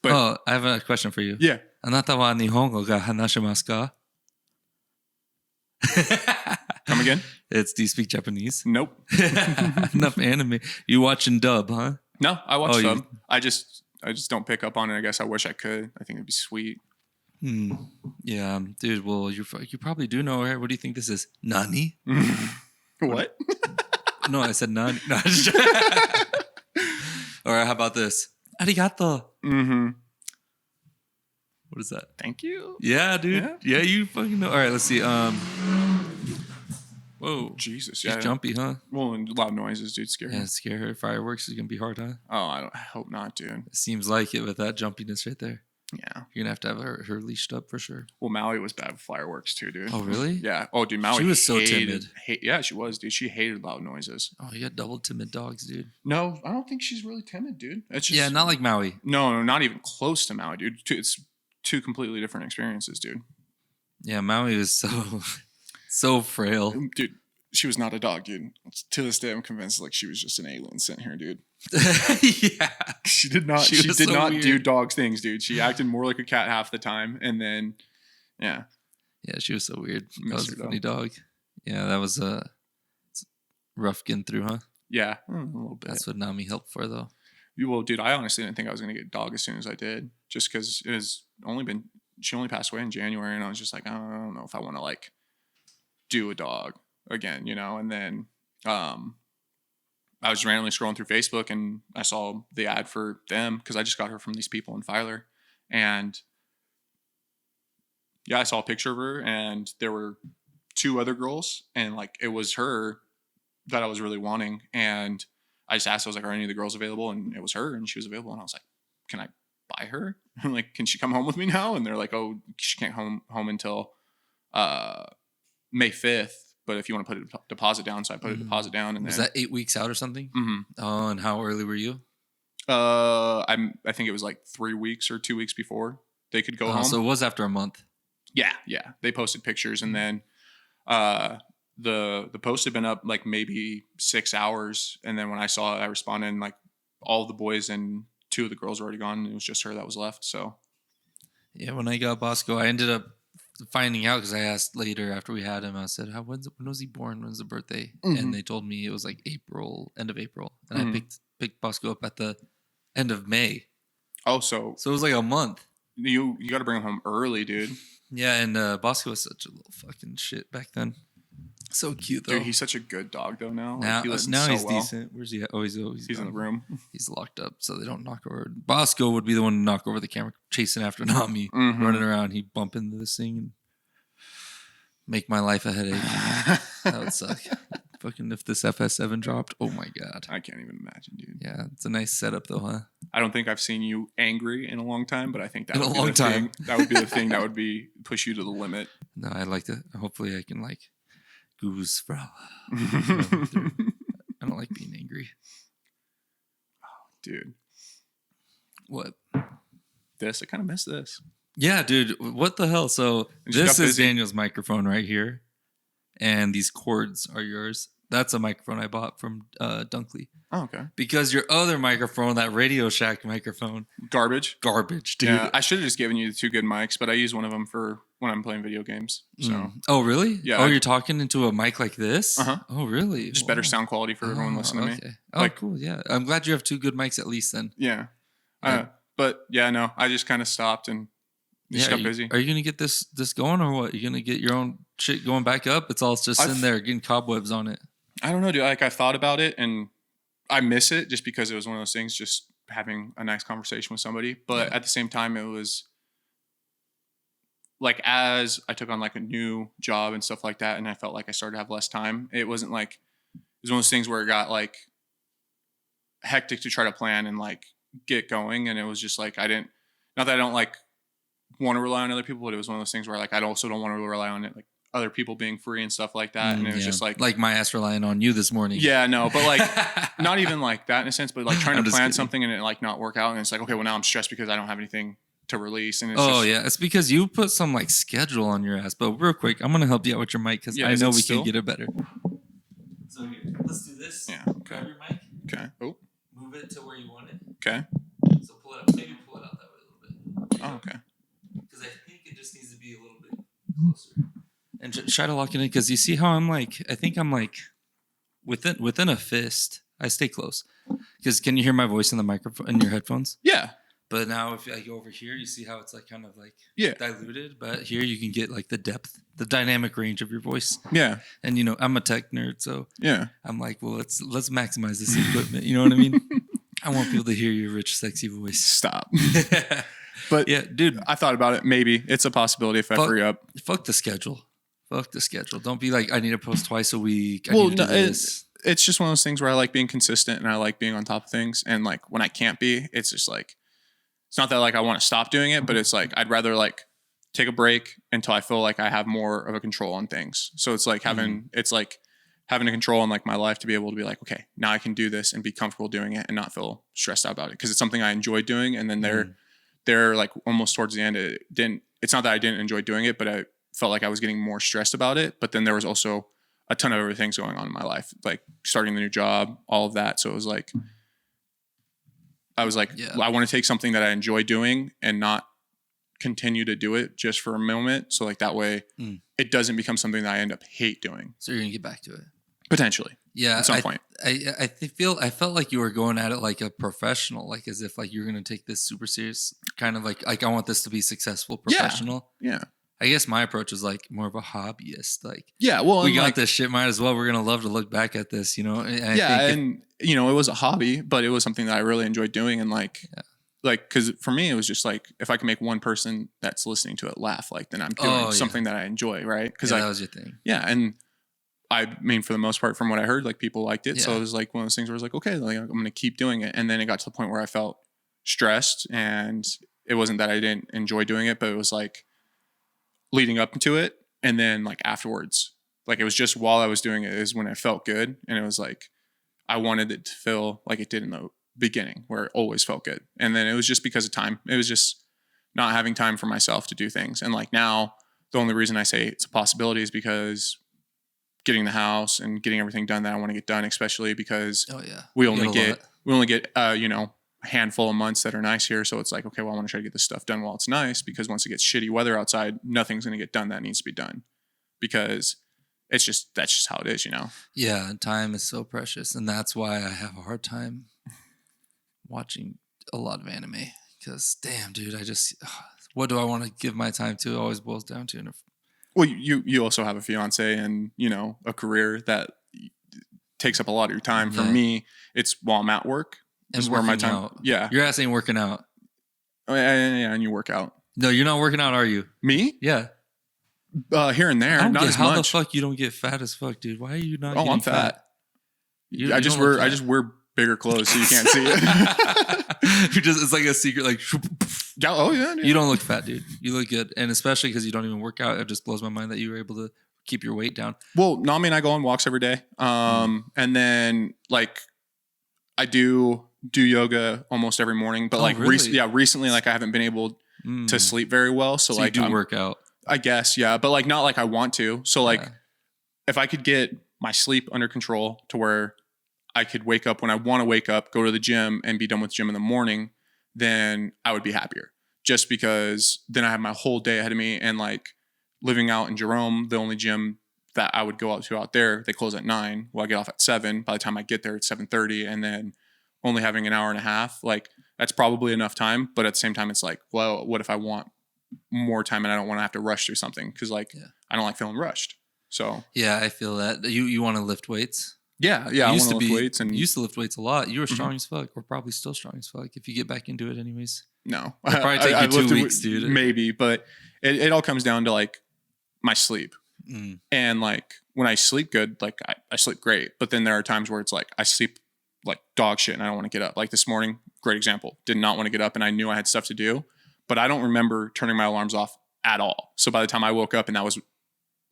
Speaker 2: But
Speaker 1: I have a question for you.
Speaker 2: yeah.
Speaker 1: あなたは日本語が話しますか?
Speaker 2: Come again?
Speaker 1: It's do you speak Japanese?
Speaker 2: Nope.
Speaker 1: Enough anime. You watching dub, huh?
Speaker 2: No, I watch
Speaker 1: Oh,
Speaker 2: some. I just don't pick up on it. I guess I wish I could. I think it'd be sweet.
Speaker 1: Yeah, dude. Well, you probably do know, right? What do you think this is? Nani?
Speaker 2: What?
Speaker 1: No, I said nani. No, all right, how about this? Arigato.
Speaker 2: Mm-hmm.
Speaker 1: What is that?
Speaker 2: Thank you.
Speaker 1: Yeah, dude. Yeah, you fucking know. All right, let's see. Whoa.
Speaker 2: Jesus.
Speaker 1: She's
Speaker 2: Yeah.
Speaker 1: jumpy, huh?
Speaker 2: Well, and loud noises, dude. Scary.
Speaker 1: Yeah, scare her. Fireworks is gonna be hard, huh?
Speaker 2: Oh, I hope not, dude.
Speaker 1: It seems like it with that jumpiness right there.
Speaker 2: Yeah.
Speaker 1: You're gonna have her leashed up for sure.
Speaker 2: Well, Maui was bad with fireworks too, dude.
Speaker 1: Oh, really?
Speaker 2: Yeah. Oh, dude, Maui.
Speaker 1: She was so
Speaker 2: hated,
Speaker 1: timid.
Speaker 2: Yeah, she was, dude. She hated loud noises.
Speaker 1: Oh, you got double timid dogs, dude.
Speaker 2: No, I don't think she's really timid, dude. It's just,
Speaker 1: Yeah, not like Maui.
Speaker 2: No, not even close to Maui, dude. It's two completely different experiences, dude.
Speaker 1: Yeah, Maui was so frail.
Speaker 2: Dude, she was not a dog, dude. To this day, I'm convinced like she was just an alien sent here, dude.
Speaker 1: Yeah.
Speaker 2: She did not.
Speaker 1: She
Speaker 2: She
Speaker 1: was
Speaker 2: did
Speaker 1: so
Speaker 2: not
Speaker 1: weird.
Speaker 2: do dog things, dude. She acted more like a cat half the time, and then, yeah.
Speaker 1: Yeah, she was so weird. That
Speaker 2: Miss
Speaker 1: was
Speaker 2: her,
Speaker 1: a funny dog. Yeah, that was rough getting through, huh?
Speaker 2: Yeah, a little bit.
Speaker 1: That's what Nami helped for, though.
Speaker 2: Well, dude, I honestly didn't think I was gonna get a dog as soon as I did, just because it has only been. She only passed away in January, and I was just like, I don't know if I want to like do a dog again, you know. And then I was randomly scrolling through Facebook, and I saw the ad for them because I just got her from these people in Filer, and yeah, I saw a picture of her, and there were 2 other girls, and like it was her that I was really wanting, and I just asked, I was like, are any of the girls available? And it was her, and she was available, and I was like, can I buy her? Like, can she come home with me now? And they're like, oh, she can't home until May 5th. But if you want to put a deposit down, so I put a deposit down, and
Speaker 1: Was
Speaker 2: then
Speaker 1: that 8 weeks out or something?
Speaker 2: Mm-hmm.
Speaker 1: Oh, and how early were you?
Speaker 2: I think it was like 3 weeks or 2 weeks before they could go home.
Speaker 1: So it was after a month.
Speaker 2: Yeah. They posted pictures, and then the post had been up like maybe 6 hours, and then when I saw it, I responded, and like all of the boys and 2 of the girls were already gone. It was just her that was left. So
Speaker 1: Yeah, when I got Bosco, I ended up finding out because I asked later after we had him. I said, when was he born? When's the birthday?
Speaker 2: Mhm.
Speaker 1: And they told me it was like end of April. And I picked Bosco up at the end of May.
Speaker 2: oh, so
Speaker 1: So it was like a month.
Speaker 2: you got to bring him home early, dude.
Speaker 1: Yeah, and Bosco was such a little fucking shit back then. So cute though.
Speaker 2: Dude, he's such a good dog though now. Like,
Speaker 1: now
Speaker 2: he listens
Speaker 1: now
Speaker 2: so
Speaker 1: he's
Speaker 2: well.
Speaker 1: decent. Where's he at? Oh, he's
Speaker 2: He's in the
Speaker 1: gone.
Speaker 2: room.
Speaker 1: He's locked up, so they don't knock over. Bosco would be the one to knock over the camera, chasing after Nami,
Speaker 2: Mhm.
Speaker 1: running around. He'd bump into this thing and make my life a headache. That would suck. Fucking if this FS7 dropped, oh my god.
Speaker 2: I can't even imagine, dude.
Speaker 1: Yeah, it's a nice setup though, huh?
Speaker 2: I don't think I've seen you angry in a long time, but I think that
Speaker 1: In
Speaker 2: would
Speaker 1: a
Speaker 2: be
Speaker 1: long
Speaker 2: the
Speaker 1: time.
Speaker 2: thing. That would be the thing that would be push you to the limit.
Speaker 1: No, I'd like to. Hopefully, I can like goose, bro. I don't like being angry.
Speaker 2: Dude,
Speaker 1: What?
Speaker 2: I kind of miss this.
Speaker 1: Yeah, dude. What the hell? So
Speaker 2: And she
Speaker 1: this
Speaker 2: got
Speaker 1: is
Speaker 2: busy.
Speaker 1: Daniel's microphone right here, and these cords are yours. That's a microphone I bought from Dunkley
Speaker 2: Oh, okay.
Speaker 1: because your other microphone, that Radio Shack microphone,
Speaker 2: Garbage.
Speaker 1: garbage, dude.
Speaker 2: Yeah, I should have just given you the 2 good mics, but I use one of them for when I'm playing video games. So
Speaker 1: Oh, really?
Speaker 2: Yeah,
Speaker 1: Oh,
Speaker 2: I-
Speaker 1: you're talking into a mic like this?
Speaker 2: Uh-huh.
Speaker 1: Oh, really?
Speaker 2: just better
Speaker 1: Wow.
Speaker 2: sound quality for everyone listening to me.
Speaker 1: Okay. Oh,
Speaker 2: Like-
Speaker 1: cool. Yeah. I'm glad you have 2 good mics at least then.
Speaker 2: Yeah.
Speaker 1: Yeah.
Speaker 2: But yeah, no, I just kind of stopped and just got busy.
Speaker 1: Are you gonna get this going or what? You gonna get your own shit going back up? It's all just sitting there getting cobwebs on it.
Speaker 2: I don't know, dude. Like I thought about it and I miss it just because it was one of those things, just having a nice conversation with somebody. But at the same time, it was like as I took on like a new job and stuff like that, and I felt like I started to have less time. It wasn't like it was one of those things where it got like hectic to try to plan and like get going, and it was just like I didn't. Not that I don't like want to rely on other people, but it was one of those things where like I also don't want to rely on it like other people being free and stuff like that. And it was just like
Speaker 1: my ass relying on you this morning.
Speaker 2: Yeah, no, but like not even like that in a sense, but like trying to plan something and it like not work out. And it's like, okay, well now I'm stressed because I don't have anything to release. And it's
Speaker 1: it's because you put some like schedule on your ass. But real quick, I'm going to help you out with your mic because I know we can get it better. So here, let's do this.
Speaker 2: Yeah. Okay.
Speaker 1: Grab your mic.
Speaker 2: Okay. Oh.
Speaker 1: Move it to where you want it.
Speaker 2: Okay.
Speaker 1: So pull it up. Maybe pull it out that way a little bit.
Speaker 2: Oh, okay.
Speaker 1: Because I think it just needs to be a little bit closer. And try to lock it in because you see how I'm like, I think I'm like within a fist. I stay close. Because can you hear my voice in the microphone in your headphones?
Speaker 2: Yeah.
Speaker 1: But now if I go over here, you see how it's like kind of like diluted. But here you can get like the depth, the dynamic range of your voice.
Speaker 2: Yeah.
Speaker 1: And you know, I'm a tech nerd, so
Speaker 2: yeah.
Speaker 1: I'm like, well, let's maximize this equipment. You know what I mean? I want people to hear your rich, sexy voice.
Speaker 2: Stop. But
Speaker 1: yeah, dude,
Speaker 2: I thought about it. Maybe it's a possibility if I free up.
Speaker 1: Fuck the schedule. Fuck the schedule. Don't be like, I need to post twice a week. I need to do this.
Speaker 2: It's just one of those things where I like being consistent and I like being on top of things. And like when I can't be, it's just like, it's not that like I want to stop doing it, but it's like I'd rather like take a break until I feel like I have more of a control on things. So it's like having a control on like my life to be able to be like, okay, now I can do this and be comfortable doing it and not feel stressed out about it because it's something I enjoy doing. And then they're like almost towards the end, it's not that I didn't enjoy doing it, but I felt like I was getting more stressed about it. But then there was also a ton of other things going on in my life, like starting the new job, all of that. So it was like, I was like, I want to take something that I enjoy doing and not continue to do it just for a moment. So like that way it doesn't become something that I end up hate doing.
Speaker 1: So you're going to get back to it.
Speaker 2: Potentially.
Speaker 1: Yeah.
Speaker 2: At some point.
Speaker 1: I felt like you were going at it like a professional, like as if like you're going to take this super serious, kind of like I want this to be successful, professional.
Speaker 2: Yeah.
Speaker 1: I guess my approach is like more of a hobbyist. Like,
Speaker 2: well,
Speaker 1: we got this shit, might as well. We're gonna love to look back at this, you know.
Speaker 2: And you know, it was a hobby, but it was something that I really enjoyed doing, and like, because for me, it was just like if I can make one person that's listening to it laugh, like then I'm doing something that I enjoy, right? Because
Speaker 1: that was your thing.
Speaker 2: Yeah, and I mean, for the most part, from what I heard, like people liked it, so it was like one of those things where I was like, okay, like I'm gonna keep doing it, and then it got to the point where I felt stressed, and it wasn't that I didn't enjoy doing it, but it was like leading up to it and then like afterwards, like it was just while I was doing it is when I felt good, and it was like I wanted it to feel like it did in the beginning where it always felt good, and then it was just because of time. It was just not having time for myself to do things. And like now the only reason I say it's a possibility is because getting the house and getting everything done that I want to get done, especially because we only get you know, a handful of months that are nice here. So it's like, okay, well, I want to try to get this stuff done while it's nice, because once it gets shitty weather outside, nothing's going to get done that needs to be done, because that's just how it is, you know?
Speaker 1: Yeah. Time is so precious. And that's why I have a hard time watching a lot of anime, because damn, dude, what do I want to give my time to? It always boils down to.
Speaker 2: Well, you also have a fiance and, you know, a career that takes up a lot of your time. For me, it's while I'm at work.
Speaker 1: And where my time out.
Speaker 2: Yeah.
Speaker 1: Your ass ain't working out.
Speaker 2: Oh, yeah, and you work out.
Speaker 1: No, you're not working out, are you?
Speaker 2: Me?
Speaker 1: Yeah.
Speaker 2: Here and there, not as much.
Speaker 1: How the fuck you don't get fat as fuck, dude? Why are you not?
Speaker 2: I'm fat. I just wear bigger clothes so you can't see it.
Speaker 1: It's like a secret, like.
Speaker 2: Oh yeah.
Speaker 1: You don't look fat, dude. You look good, and especially because you don't even work out. It just blows my mind that you were able to keep your weight down.
Speaker 2: Well, Nami and I go on walks every day, and then like I do yoga almost every morning. But recently, like I haven't been able to sleep very well. So like
Speaker 1: you do work out.
Speaker 2: I guess, yeah, but like not like I want to. So like if I could get my sleep under control to where I could wake up when I want to wake up, go to the gym and be done with gym in the morning, then I would be happier, just because then I have my whole day ahead of me. And like living out in Jerome, the only gym that I would go out to out there, they close at 9. Well, I get off at 7. By the time I get there, it's 7:30. And then only having an hour and a half, like that's probably enough time. But at the same time, it's like, well, what if I want more time and I don't want to have to rush through something? Because like I don't like feeling rushed. So
Speaker 1: yeah, I feel that. You want to lift weights?
Speaker 2: Yeah.
Speaker 1: You
Speaker 2: I
Speaker 1: used
Speaker 2: want
Speaker 1: to
Speaker 2: to lift
Speaker 1: be
Speaker 2: weights, and
Speaker 1: you used to lift weights a lot. You were strong as fuck, or probably still strong as fuck if you get back into it, anyways.
Speaker 2: no,
Speaker 1: It'll probably take you 2
Speaker 2: lifted
Speaker 1: weeks, dude.
Speaker 2: Maybe, but it all comes down to like my sleep. And like when I sleep good, like I sleep great. But then there are times where it's like I sleep like dog shit and I don't want to get up. Like this morning, great example. Did not want to get up and I knew I had stuff to do, but I don't remember turning my alarms off at all. So by the time I woke up, and I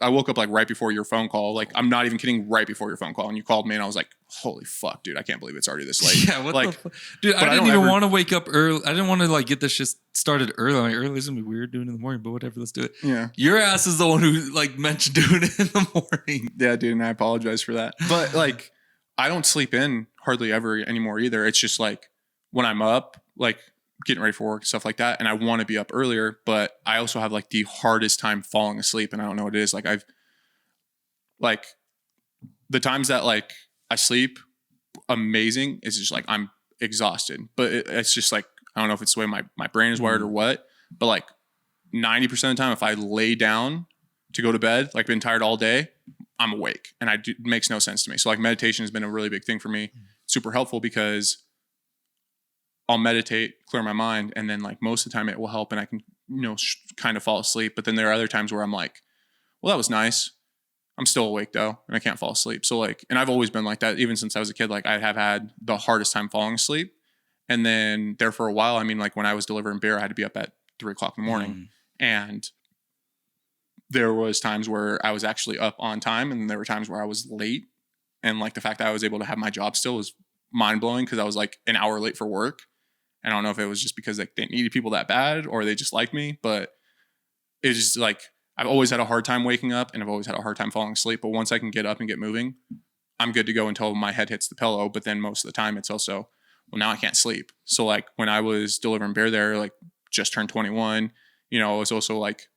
Speaker 2: woke up like right before your phone call. Like I'm not even kidding, right before your phone call. And you called me and I was like, holy fuck, dude, I can't believe it's already this late.
Speaker 1: Yeah, what
Speaker 2: like,
Speaker 1: the fuck? Dude, I didn't even want to wake up early. I didn't want to like get this shit started early. I'm like, early is gonna be weird doing it in the morning, but whatever, let's do it.
Speaker 2: Yeah.
Speaker 1: Your ass is the one who like mentioned doing it in the morning.
Speaker 2: Yeah, dude, and I apologize for that. But like I don't sleep in hardly ever anymore either. It's just like when I'm up, like getting ready for work, stuff like that, and I want to be up earlier, but I also have like the hardest time falling asleep, and I don't know what it is. Like I've like the times that like I sleep amazing is just like I'm exhausted, but it's just like I don't know if it's the way my brain is wired or what, but like 90% of the time if I lay down to go to bed, like been tired all day, I'm awake, and it makes no sense to me. So like meditation has been a really big thing for me. Super helpful because I'll meditate, clear my mind, and then like most of the time it will help and I can, kind of fall asleep. But then there are other times where I'm like, well, that was nice. I'm still awake though, and I can't fall asleep. So like, and I've always been like that, even since I was a kid. Like I have had the hardest time falling asleep. And then there for a while, I mean, like when I was delivering beer, I had to be up at 3 o'clock in the morning. And there was times where I was actually up on time, and then there were times where I was late. And like the fact that I was able to have my job still was mind blowing, because I was like an hour late for work. I don't know if it was just because like they needed people that bad or they just like me, but it's just like I've always had a hard time waking up, and I've always had a hard time falling asleep. But once I can get up and get moving, I'm good to go until my head hits the pillow. But then most of the time it's also, well, now I can't sleep. So like when I was delivering beer there, like just turned 21, I was also like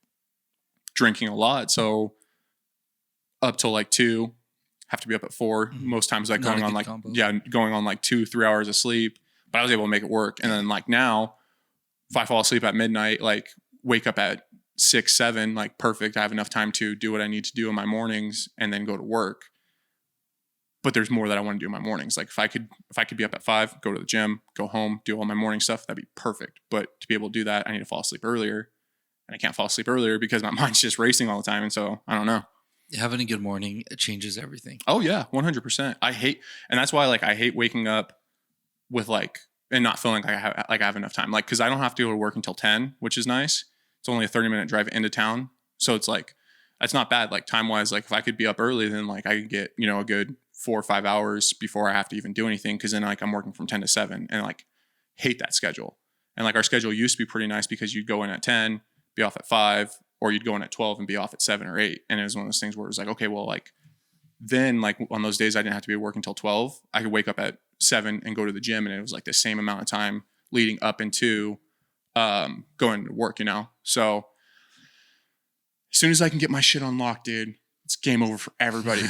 Speaker 2: drinking a lot. So up till like 2, have to be up at 4. Most times like going on like, going on like 2-3 hours of sleep, but I was able to make it work. And then like now, if I fall asleep at midnight, like wake up at 6, 7, like perfect. I have enough time to do what I need to do in my mornings and then go to work. But there's more that I want to do in my mornings. Like if I could be up at 5, go to the gym, go home, do all my morning stuff, that'd be perfect. But to be able to do that, I need to fall asleep earlier, and I can't fall asleep earlier because my mind's just racing all the time. And so I don't know.
Speaker 1: Having a good morning, it changes everything.
Speaker 2: Oh yeah, 100%. And that's why like I hate waking up with like, and not feeling like I have enough time. Like, cause I don't have to go to work until 10, which is nice. It's only a 30-minute drive into town. So it's like, that's not bad. Like time wise, like if I could be up early, then like I could get, a good 4 or 5 hours before I have to even do anything. Cause then like I'm working from 10 to 7 and like hate that schedule. And like our schedule used to be pretty nice because you'd go in at 10, be off at 5, or you'd go in at 12 and be off at 7 or 8. And it was one of those things where it was like, okay, well, like then like on those days I didn't have to be working until 12. I could wake up at 7 and go to the gym, and it was like the same amount of time leading up into going to work, So as soon as I can get my shit unlocked, dude, it's game over for everybody.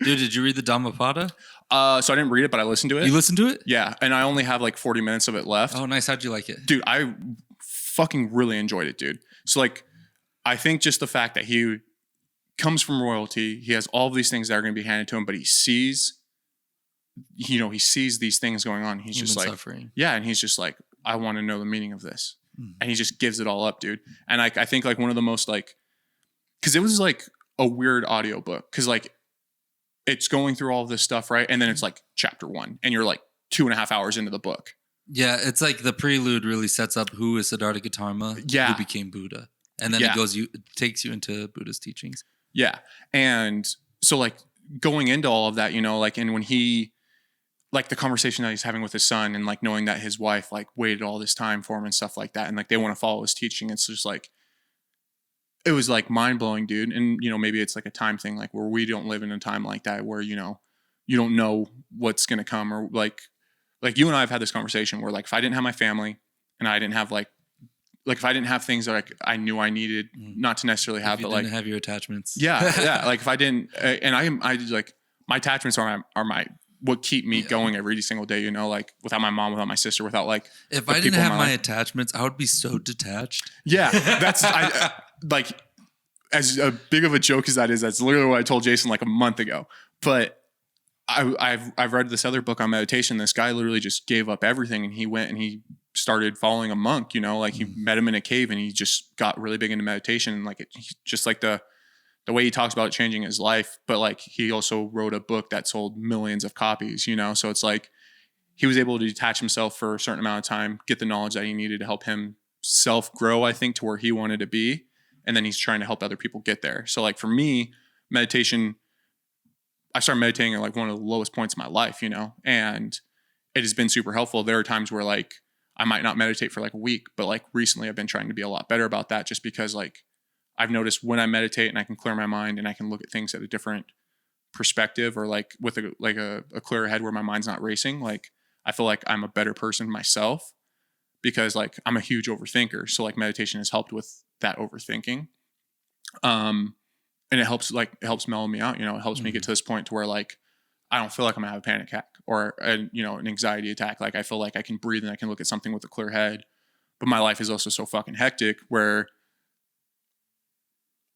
Speaker 1: Dude, did you read the Dhammapada?
Speaker 2: So I didn't read it, but I listened to it.
Speaker 1: You listened to it?
Speaker 2: Yeah. And I only have like 40 minutes of it left.
Speaker 1: Oh, nice. How'd you like it?
Speaker 2: Dude, I fucking really enjoyed it, dude. So like, I think just the fact that he comes from royalty, he has all of these things that are going to be handed to him, but he sees, he sees these things going on. He's just like,
Speaker 1: suffering.
Speaker 2: Yeah. And he's just like, I want to know the meaning of this. And he just gives it all up, dude. And like, I think like one of the most like, cause it was like a weird audio book. Cause like it's going through all of this stuff. Right. And then it's like chapter 1 and you're like 2.5 hours into the book.
Speaker 1: Yeah. It's like the prelude really sets up who is Siddhartha Gautama, who became Buddha. And then it takes you into Buddha's teachings.
Speaker 2: Yeah. And so like going into all of that, like, and when he, like the conversation that he's having with his son, and like knowing that his wife like waited all this time for him and stuff like that. And like, they want to follow his teaching. It's just like, it was like mind blowing, dude. And, maybe it's like a time thing, like where we don't live in a time like that, where, you don't know what's going to come, or like you and I have had this conversation where like, if I didn't have my family and I didn't have like if I didn't have things that I knew I needed not to necessarily have, but like
Speaker 1: have your attachments.
Speaker 2: Yeah. Yeah. Like if I didn't, and I like my attachments are my what keep me going every single day, you know, like without my mom, without my sister, without like,
Speaker 1: if I didn't have my attachments, I would be so detached.
Speaker 2: Yeah. That's like, as big of a joke as that is, that's literally what I told Jason like a month ago. But I've read this other book on meditation. This guy literally just gave up everything and he went and he started following a monk, you know, like he met him in a cave and he just got really big into meditation. And like, just like the way he talks about it changing his life, but like he also wrote a book that sold millions of copies, you know? So it's like, he was able to detach himself for a certain amount of time, get the knowledge that he needed to help him self grow, I think, to where he wanted to be. And then he's trying to help other people get there. So like for me, meditation, I started meditating at like one of the lowest points in my life, you know, and it has been super helpful. There are times where like I might not meditate for like a week, but like recently I've been trying to be a lot better about that just because like I've noticed when I meditate and I can clear my mind and I can look at things at a different perspective or like with a clearer head where my mind's not racing. Like I feel like I'm a better person myself because like I'm a huge overthinker. So like meditation has helped with that overthinking. And it helps mellow me out. You know, it helps me get to this point to where like, I don't feel like I'm gonna have a panic attack or an anxiety attack. Like I feel like I can breathe and I can look at something with a clear head, but my life is also so fucking hectic where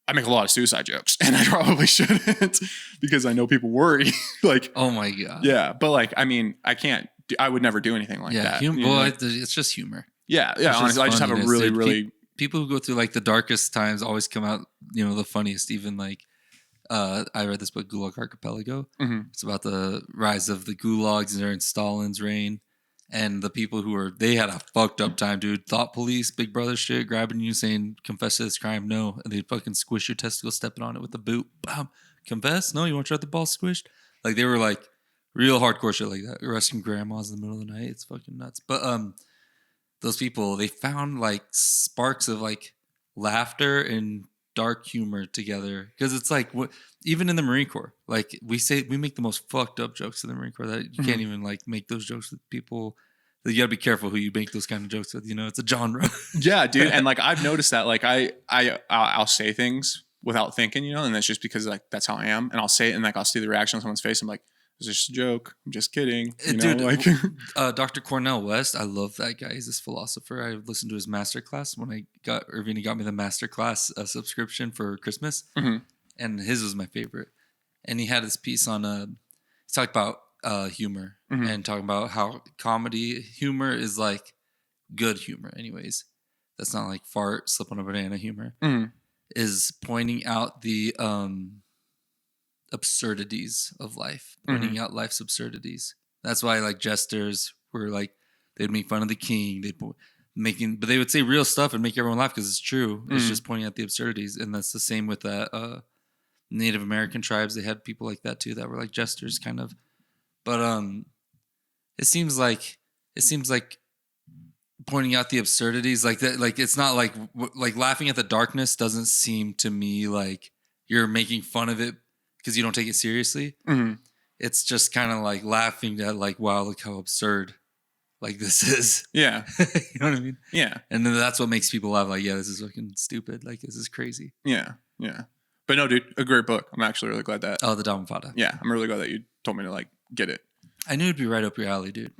Speaker 2: I make a lot of suicide jokes and I probably shouldn't because I know people worry. Like,
Speaker 1: oh my God.
Speaker 2: Yeah. But like, I mean, I would never do anything like that.
Speaker 1: It's just humor.
Speaker 2: Yeah. Honestly, I just have a really
Speaker 1: people who go through like the darkest times always come out, the funniest. Even like, I read this book, Gulag Archipelago.
Speaker 2: Mm-hmm.
Speaker 1: It's about the rise of the gulags during Stalin's reign. And the people they had a fucked up time, dude. Thought police, big brother shit, grabbing you saying, confess to this crime. No. And they'd fucking squish your testicle, stepping on it with a boot. Bam. Confess? No, you want to try the ball squished? Like they were like real hardcore shit like that. Arresting grandmas in the middle of the night. It's fucking nuts. But those people, they found like sparks of like laughter and dark humor together. Because it's like even in the Marine Corps, like we make the most fucked up jokes in the Marine Corps that you can't even like make those jokes with people. You gotta be careful who you make those kind of jokes with. It's a genre.
Speaker 2: Yeah, dude. And like I've noticed that like I'll say things without thinking, and that's just because like that's how I am. And I'll say it and like I'll see the reaction on someone's face. I'm like, it's just a joke. I'm just kidding.
Speaker 1: Dude,
Speaker 2: like
Speaker 1: Dr. Cornel West, I love that guy. He's this philosopher. I listened to his masterclass when Irvini got me the masterclass subscription for Christmas.
Speaker 2: Mm-hmm.
Speaker 1: And his was my favorite. And he had this piece on he talked about humor and talking about how comedy humor is like good humor anyways. That's not like fart, slip on a banana humor. Is pointing out the absurdities of life, pointing out life's absurdities. That's why like jesters were like, they'd make fun of the king, but they would say real stuff and make everyone laugh because it's true. It's just pointing out the absurdities. And that's the same with that Native American tribes. They had people like that too that were like jesters kind of. But it seems like pointing out the absurdities like that, like it's not like laughing at the darkness doesn't seem to me like you're making fun of it because you don't take it seriously. It's just kind of like laughing at like, wow, look how absurd like this is.
Speaker 2: Yeah.
Speaker 1: You know what I mean?
Speaker 2: Yeah.
Speaker 1: And then that's what makes people laugh. Like, yeah, this is fucking stupid. Like, this is crazy.
Speaker 2: Yeah. Yeah. But no, dude, a great book. I'm actually really glad that.
Speaker 1: Oh, the Dhammapada.
Speaker 2: Yeah. I'm really glad that you told me to like get it.
Speaker 1: I knew it'd be right up your alley, dude.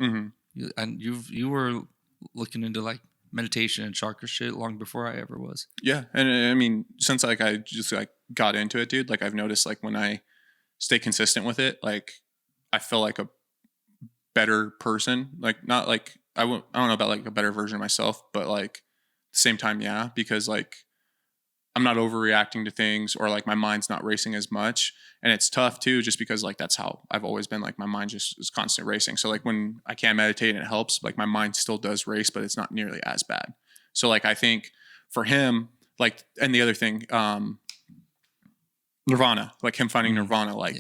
Speaker 1: You were looking into like meditation and chakra shit long before I ever was.
Speaker 2: Yeah. And I mean, since like I just like got into it, dude, like I've noticed like when I stay consistent with it, like I feel like a better person. Like not like I don't know about like a better version of myself, but like at the same time, yeah, because like I'm not overreacting to things or like my mind's not racing as much. And it's tough too, just because like that's how I've always been. Like my mind just is constantly racing. So like when I can meditate and it helps, like my mind still does race, but it's not nearly as bad. So like I think for him, like, and the other thing, Nirvana, like him finding Nirvana, like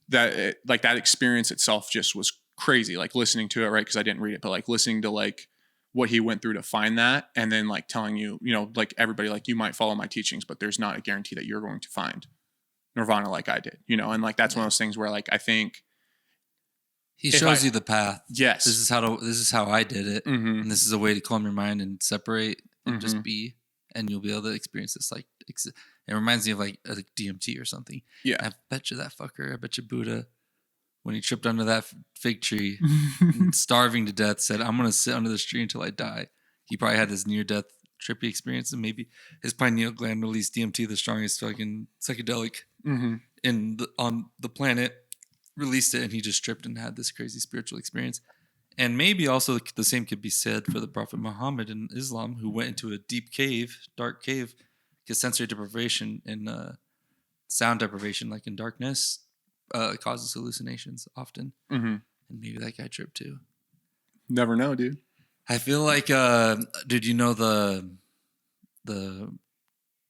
Speaker 2: that experience itself just was crazy. Like listening to it, right? Because I didn't read it, but like listening to like what he went through to find that, and then like telling you, like everybody, like you might follow my teachings, but there's not a guarantee that you're going to find Nirvana like I did, and like that's one of those things where like I think
Speaker 1: he shows you the path.
Speaker 2: Yes,
Speaker 1: this is how I did it, and this is a way to calm your mind and separate and just be, and you'll be able to experience this. Like it reminds me of like a DMT or something.
Speaker 2: Yeah,
Speaker 1: I bet you that fucker. I bet you Buddha when he tripped under that fig tree, starving to death, said, "I'm gonna sit under this tree until I die." He probably had this near-death trippy experience, and maybe his pineal gland released DMT, the strongest fucking psychedelic on the planet, released it, and he just tripped and had this crazy spiritual experience. And maybe also the same could be said for the Prophet Muhammad in Islam, who went into a deep cave, dark cave, because sensory deprivation and sound deprivation, like in darkness, causes hallucinations often. And maybe that guy tripped too.
Speaker 2: Never know, dude.
Speaker 1: I feel like, did you know the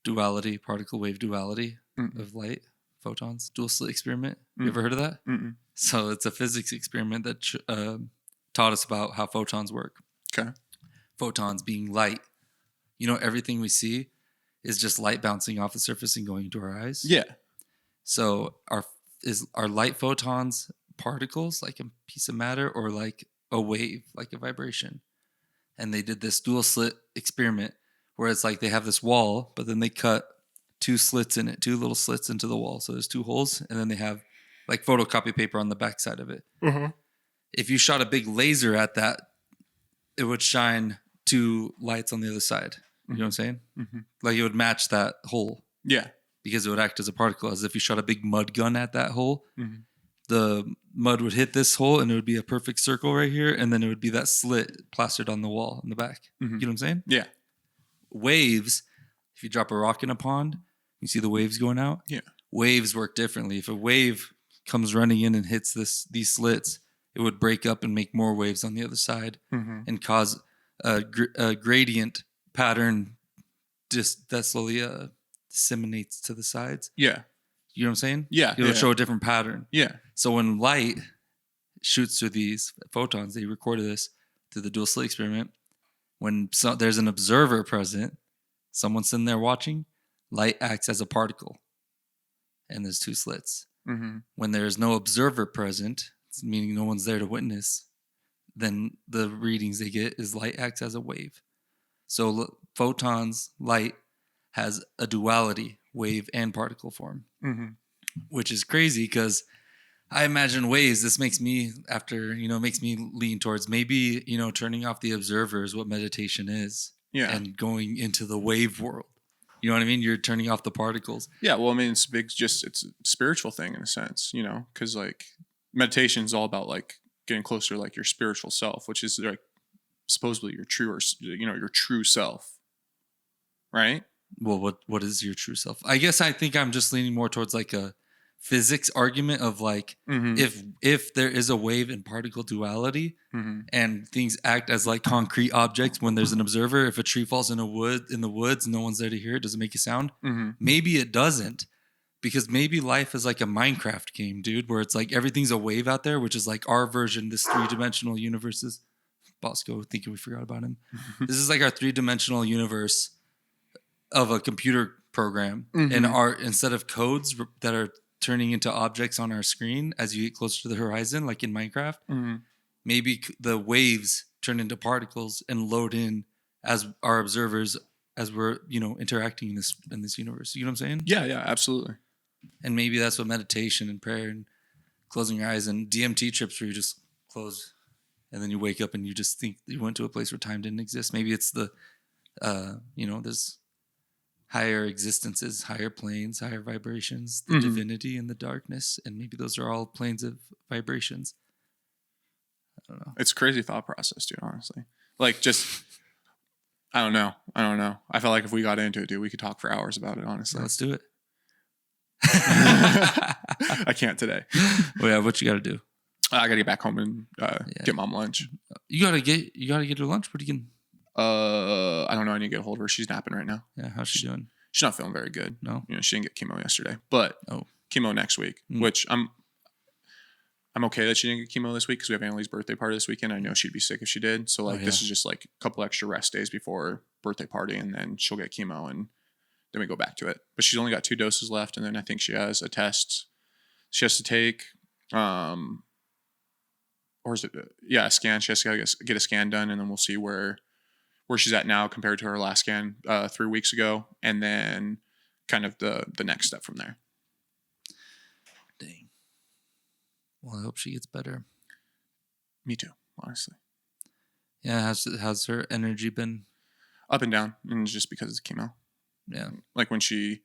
Speaker 1: duality, particle wave duality of light, photons, dual slit experiment? You ever heard of that? So it's a physics experiment that taught us about how photons work.
Speaker 2: Okay.
Speaker 1: Photons being light. You know, everything we see is just light bouncing off the surface and going into our eyes.
Speaker 2: Yeah.
Speaker 1: So are light photons particles, like a piece of matter, or like a wave, like a vibration? And they did this dual slit experiment where it's like they have this wall, but then they cut two slits in it, two little slits into the wall. So there's two holes, and then they have like photocopy paper on the backside of it. If you shot a big laser at that, it would shine two lights on the other side. You know what I'm saying? Like it would match that hole.
Speaker 2: Yeah.
Speaker 1: Because it would act as a particle. As if you shot a big mud gun at that hole, the mud would hit this hole and it would be a perfect circle right here. And then it would be that slit plastered on the wall in the back. You know what I'm saying?
Speaker 2: Yeah.
Speaker 1: Waves, if you drop a rock in a pond, you see the waves going out?
Speaker 2: Yeah.
Speaker 1: Waves work differently. If a wave comes running in and hits these slits, it would break up and make more waves on the other side and cause a gradient pattern that slowly disseminates to the sides.
Speaker 2: Yeah.
Speaker 1: You know what I'm saying?
Speaker 2: Yeah.
Speaker 1: It'll show a different pattern.
Speaker 2: Yeah.
Speaker 1: So when light shoots through these photons, they recorded this through the dual slit experiment. When there's an observer present, someone sitting there watching, light acts as a particle. And there's two slits. When there's no observer present, meaning no one's there to witness, then the readings they get is light acts as a wave. So photons, light has a duality, wave and particle form, which is crazy because I imagine waves. This makes me makes me lean towards maybe, turning off the observer is what meditation is. Yeah. And going into the wave world. You know what I mean? You're turning off the particles.
Speaker 2: Yeah. Well, I mean, it's a spiritual thing in a sense, because like meditation is all about like getting closer to like your spiritual self, which is like supposedly your true your true self. Right.
Speaker 1: Well, what is your true self? I guess I think I'm just leaning more towards like a physics argument of like if there is a wave and particle duality and things act as like concrete objects when there's an observer, if a tree falls in the woods, no one's there to hear it, doesn't make a sound. Maybe it doesn't, because maybe life is like a Minecraft game, dude, where it's like everything's a wave out there, which is like our version, this 3-dimensional universes. Bosco thinking we forgot about him. This is like our 3-dimensional universe of a computer program, and instead of codes that are turning into objects on our screen as you get closer to the horizon, like in Minecraft, maybe the waves turn into particles and load in as our observers as we're interacting in this universe. You know what I'm saying?
Speaker 2: Yeah, absolutely.
Speaker 1: And maybe that's what meditation and prayer and closing your eyes and DMT trips where you just close and then you wake up and you just think you went to a place where time didn't exist. Maybe it's the there's higher existences, higher planes, higher vibrations, the divinity and the darkness, and maybe those are all planes of vibrations. I don't know.
Speaker 2: It's a crazy thought process, dude, honestly. Like, just, I don't know. I feel like if we got into it, dude, we could talk for hours about it, honestly.
Speaker 1: Yeah, let's do it.
Speaker 2: I can't today.
Speaker 1: Well, yeah, what you got to do?
Speaker 2: I got to get back home and get mom lunch.
Speaker 1: You got to get her lunch? What are you getting?
Speaker 2: I don't know. I need to get a hold of her. She's napping right now.
Speaker 1: Yeah, how's she doing?
Speaker 2: She's not feeling very good.
Speaker 1: No,
Speaker 2: she didn't get chemo yesterday, but chemo next week. Which I'm okay that she didn't get chemo this week because we have Annalie's birthday party this weekend. I know she'd be sick if she did. So like this is just like a couple extra rest days before birthday party, and then she'll get chemo, and then we go back to it. But she's only got 2 doses left, and then I think she has a test she has to take. Or is it? Yeah, a scan. She has to get a scan done, and then we'll see where she's at now compared to her last scan 3 weeks ago, and then kind of the next step from there.
Speaker 1: Dang. Well, I hope she gets better.
Speaker 2: Me too, honestly.
Speaker 1: Yeah, how's her energy been?
Speaker 2: Up and down, and it's just because it's chemo.
Speaker 1: Yeah.
Speaker 2: Like when she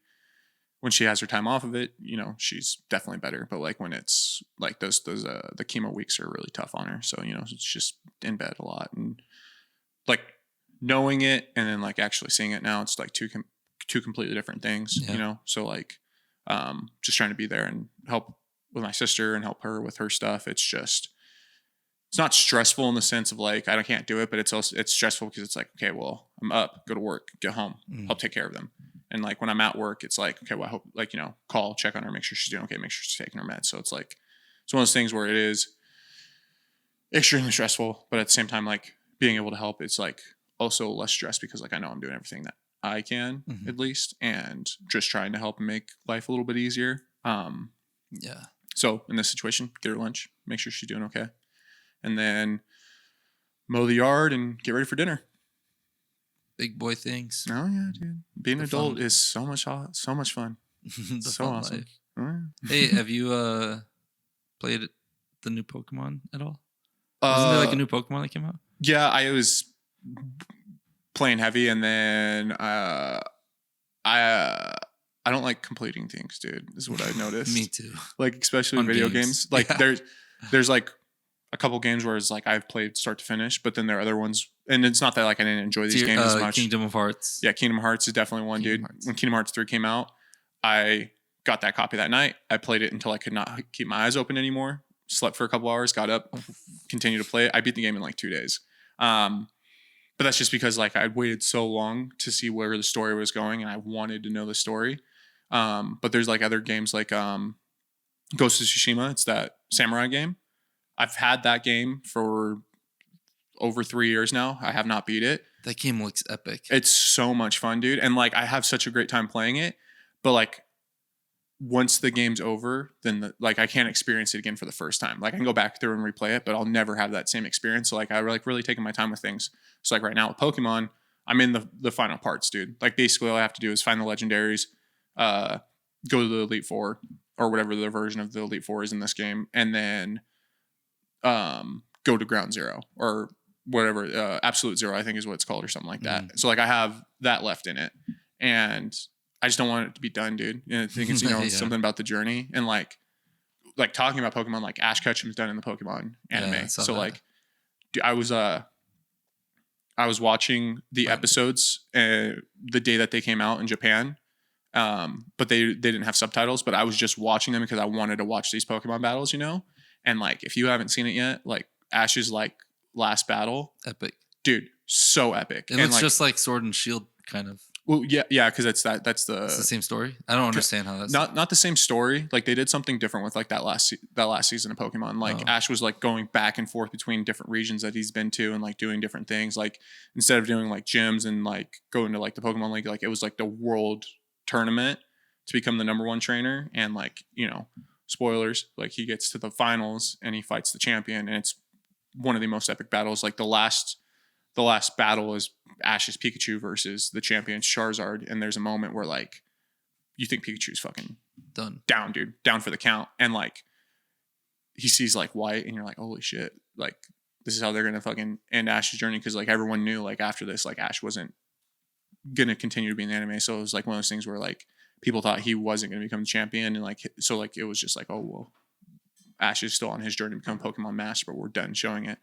Speaker 2: has her time off of it, you know, she's definitely better. But like when it's like those the chemo weeks are really tough on her. So, you know, it's just in bed a lot, and like knowing it and then like actually seeing it now, it's like two completely different things,
Speaker 1: Yeah.
Speaker 2: you know? So like, just trying to be there and help with my sister and help her with her stuff. It's not stressful in the sense of like, I can't do it, but it's stressful because it's like, okay, well, I'm up, go to work, get home, help take care of them. And like when I'm at work, it's like, okay, well, I hope like, you know, call, check on her, make sure she's doing okay, make sure she's taking her meds. So it's like, it's one of those things where it is extremely stressful, but at the same time, like being able to help, it's like also less stress because like I know I'm doing everything that I can at least, and just trying to help and make life a little bit easier.
Speaker 1: Yeah.
Speaker 2: So in this situation, get her lunch, make sure she's doing okay, and then mow the yard and get ready for dinner.
Speaker 1: Big boy things.
Speaker 2: Oh yeah, dude. Being an adult
Speaker 1: fun.
Speaker 2: is so much fun.
Speaker 1: The
Speaker 2: So
Speaker 1: fun
Speaker 2: awesome.
Speaker 1: life.
Speaker 2: Oh, yeah.
Speaker 1: Hey, have you played the new Pokemon at all? Wasn't there like a new Pokemon that came out?
Speaker 2: Yeah, I was playing heavy, and then I don't like completing things, dude. Is what I noticed.
Speaker 1: Me too.
Speaker 2: Like especially
Speaker 1: On
Speaker 2: video
Speaker 1: games.
Speaker 2: games. Like
Speaker 1: Yeah.
Speaker 2: there's like a couple games where it's like I've played start to finish, but then there are other ones, and it's not that like I didn't enjoy these games as much.
Speaker 1: Kingdom of Hearts.
Speaker 2: Yeah, Kingdom Hearts is definitely one,
Speaker 1: Kingdom
Speaker 2: dude.
Speaker 1: Hearts.
Speaker 2: When Kingdom Hearts 3 came out, I got that copy that night. I played it until I could not keep my eyes open anymore. Slept for a couple hours, got up, continued to play it. I beat the game in like 2 days. But that's just because like I'd waited so long to see where the story was going, and I wanted to know the story. But there's like other games like Ghost of Tsushima. It's that samurai game. I've had that game for over 3 years now. I have not beat it.
Speaker 1: That game looks epic.
Speaker 2: It's so much fun, dude. And like I have such a great time playing it. But like once the game's over, then like I can't experience it again for the first time. Like I can go back through and replay it, but I'll never have that same experience. So like I like really taking my time with things. So like right now with Pokemon, I'm in the final parts, dude. Like basically all I have to do is find the legendaries, go to the Elite Four or whatever the version of the Elite Four is in this game, and then go to Ground Zero or whatever, Absolute Zero, I think is what it's called, or something like that. So like I have that left in it, and I just don't want it to be done, dude. And I think it's, you know,
Speaker 1: Yeah.
Speaker 2: something about the journey, and like talking about Pokemon, like Ash Ketchum's done in the Pokemon anime.
Speaker 1: Yeah, I saw
Speaker 2: So
Speaker 1: that.
Speaker 2: like, dude, I was watching the episodes the day that they came out in Japan. But they didn't have subtitles, but I was just watching them because I wanted to watch these Pokemon battles, you know? And like, if you haven't seen it yet, like Ash's like last battle,
Speaker 1: Epic.
Speaker 2: dude, so epic.
Speaker 1: It looks
Speaker 2: like,
Speaker 1: just like Sword and Shield kind of.
Speaker 2: well, yeah. Cause that's the
Speaker 1: It's the same story. I don't understand how that's
Speaker 2: not the same story. Like they did something different with like that last season of Pokemon. Like Ash was like going back and forth between different regions that he's been to and like doing different things. Like instead of doing like gyms and like going to like the Pokemon League, like it was like the world tournament to become the number one trainer. And like, you know, spoilers, like he gets to the finals and he fights the champion, and it's one of the most epic battles. Like the last battle is Ash's Pikachu versus the champion's Charizard, and there's a moment where like you think Pikachu's fucking
Speaker 1: done.
Speaker 2: Down, dude, down for the count, and like he sees like white, and you're like, holy shit, like this is how they're gonna fucking end Ash's journey, because like everyone knew like after this, like Ash wasn't gonna continue to be in the anime. So it was like one of those things where like people thought he wasn't gonna become the champion, and like so like it was just like, oh well, Ash is still on his journey to become Pokemon Master, but we're done showing it.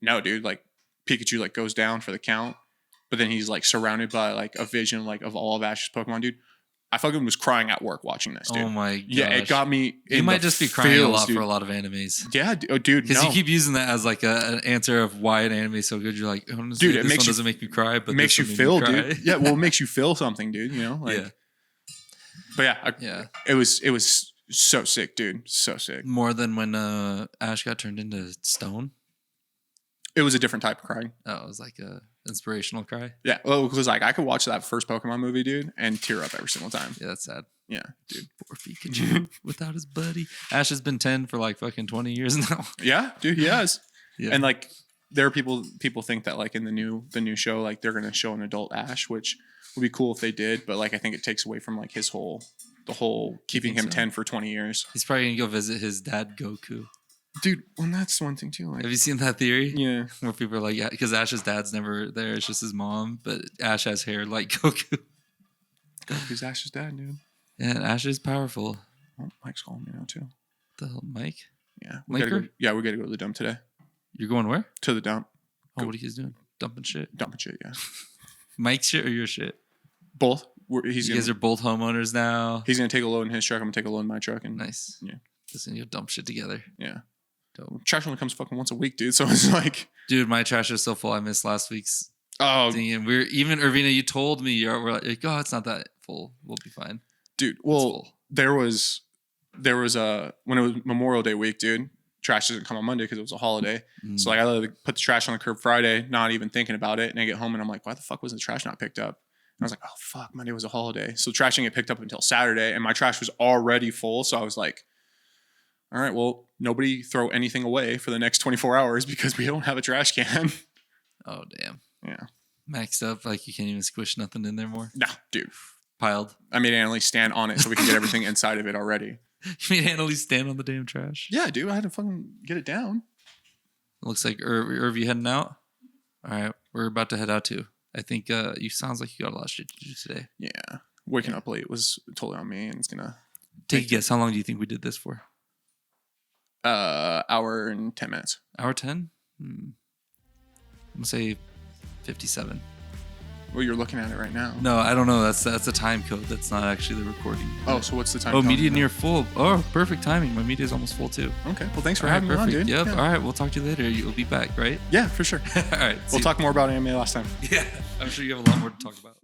Speaker 2: No, dude, like Pikachu like goes down for the count, but then he's like surrounded by like a vision like of all of Ash's Pokemon, dude. I fucking was crying at work watching this, dude.
Speaker 1: Oh my god.
Speaker 2: Yeah, it got me.
Speaker 1: You might just be crying a lot for a lot of animes.
Speaker 2: Yeah, dude.
Speaker 1: Because
Speaker 2: no.
Speaker 1: you keep using that as like an answer of why an anime is so good. You're like, honestly,
Speaker 2: dude, it
Speaker 1: this
Speaker 2: makes
Speaker 1: one
Speaker 2: you,
Speaker 1: doesn't make me cry, but
Speaker 2: makes you
Speaker 1: this one
Speaker 2: feel,
Speaker 1: made me cry.
Speaker 2: dude. Yeah, well, it makes you feel something, dude. You know, like.
Speaker 1: Yeah.
Speaker 2: But yeah, it was so sick, dude. So sick.
Speaker 1: More than when Ash got turned into stone.
Speaker 2: It was a different type of crying.
Speaker 1: Oh, it was like a inspirational cry.
Speaker 2: Yeah, well, it was like I could watch that first Pokemon movie, dude, and tear up every single time.
Speaker 1: Yeah, that's sad.
Speaker 2: Yeah, dude.
Speaker 1: Poor Pikachu without his buddy. Ash has been 10 for like fucking 20 years now.
Speaker 2: Yeah, dude, he has.
Speaker 1: Yeah.
Speaker 2: And like there are people think that like in the new show, like they're gonna show an adult Ash, which would be cool if they did, but like I think it takes away from like the whole keeping him 10 for 20 years.
Speaker 1: He's probably gonna go visit his dad Goku.
Speaker 2: Dude, well, that's one thing too. Like,
Speaker 1: Have you seen that theory?
Speaker 2: yeah.
Speaker 1: Where people are like, yeah, because Ash's dad's never there. It's just his mom, but Ash has hair like Goku.
Speaker 2: Goku's Ash's dad, dude.
Speaker 1: Yeah, and Ash is powerful.
Speaker 2: Oh, Mike's calling me now too.
Speaker 1: The hell, Mike?
Speaker 2: Yeah,
Speaker 1: Mike,
Speaker 2: we gotta go to the dump today.
Speaker 1: you're going where?
Speaker 2: To the dump,
Speaker 1: Oh, what are you guys doing? Dumping shit.
Speaker 2: dumping shit. Yeah,
Speaker 1: Mike's shit or your shit?
Speaker 2: both.
Speaker 1: You guys are both homeowners now.
Speaker 2: He's gonna take a load in his truck. I'm gonna take a load in my truck, and
Speaker 1: Nice.
Speaker 2: Yeah.
Speaker 1: Just gonna go dump shit together.
Speaker 2: yeah.
Speaker 1: Dope.
Speaker 2: Trash only comes fucking once a week, dude. So it's like,
Speaker 1: Dude, my trash is so full. I missed last week's
Speaker 2: oh,
Speaker 1: thing, and we're even Irvina. You told me we're like, oh, it's not that full. We'll be fine.
Speaker 2: dude.
Speaker 1: It's
Speaker 2: Well,
Speaker 1: full.
Speaker 2: there was a when it was Memorial Day week, dude. Trash doesn't come on Monday because it was a holiday. So like I literally put the trash on the curb Friday, not even thinking about it, and I get home and I'm like, why the fuck was the trash not picked up? And I was like, oh fuck, Monday was a holiday. So trash didn't get picked up until Saturday, and my trash was already full. So I was like, all right, well, nobody throw anything away for the next 24 hours because we don't have a trash can.
Speaker 1: Oh damn.
Speaker 2: Yeah.
Speaker 1: Maxed up, like you can't even squish nothing in there more.
Speaker 2: Nah, dude.
Speaker 1: Piled.
Speaker 2: I made Annalie stand on it so we can get everything inside of it already.
Speaker 1: You made Annalise stand on the damn trash.
Speaker 2: Yeah, dude. I had to fucking get it down.
Speaker 1: Looks like Irv, you heading out? All right, we're about to head out too. I think you sounds like you got a lot of shit to do today.
Speaker 2: Yeah. Waking up late was totally on me, and it's gonna
Speaker 1: Take a guess. How long do you think we did this for?
Speaker 2: hour and 10 minutes.
Speaker 1: Hour 10? I'm gonna say 57.
Speaker 2: Well, you're looking at it right now.
Speaker 1: No, I don't know. That's a time code. That's not actually the recording.
Speaker 2: Oh, so what's the time?
Speaker 1: Oh,
Speaker 2: telling
Speaker 1: media
Speaker 2: you now?
Speaker 1: near full. Oh, perfect timing. My media is almost full too.
Speaker 2: Okay. Well, thanks for
Speaker 1: All right,
Speaker 2: having me on, dude.
Speaker 1: Yep.
Speaker 2: Yeah.
Speaker 1: All right. We'll talk to you later. You'll be back, right?
Speaker 2: Yeah, for sure.
Speaker 1: All right.
Speaker 2: We'll talk more about anime last time.
Speaker 1: Yeah. I'm sure you have a lot more to talk about.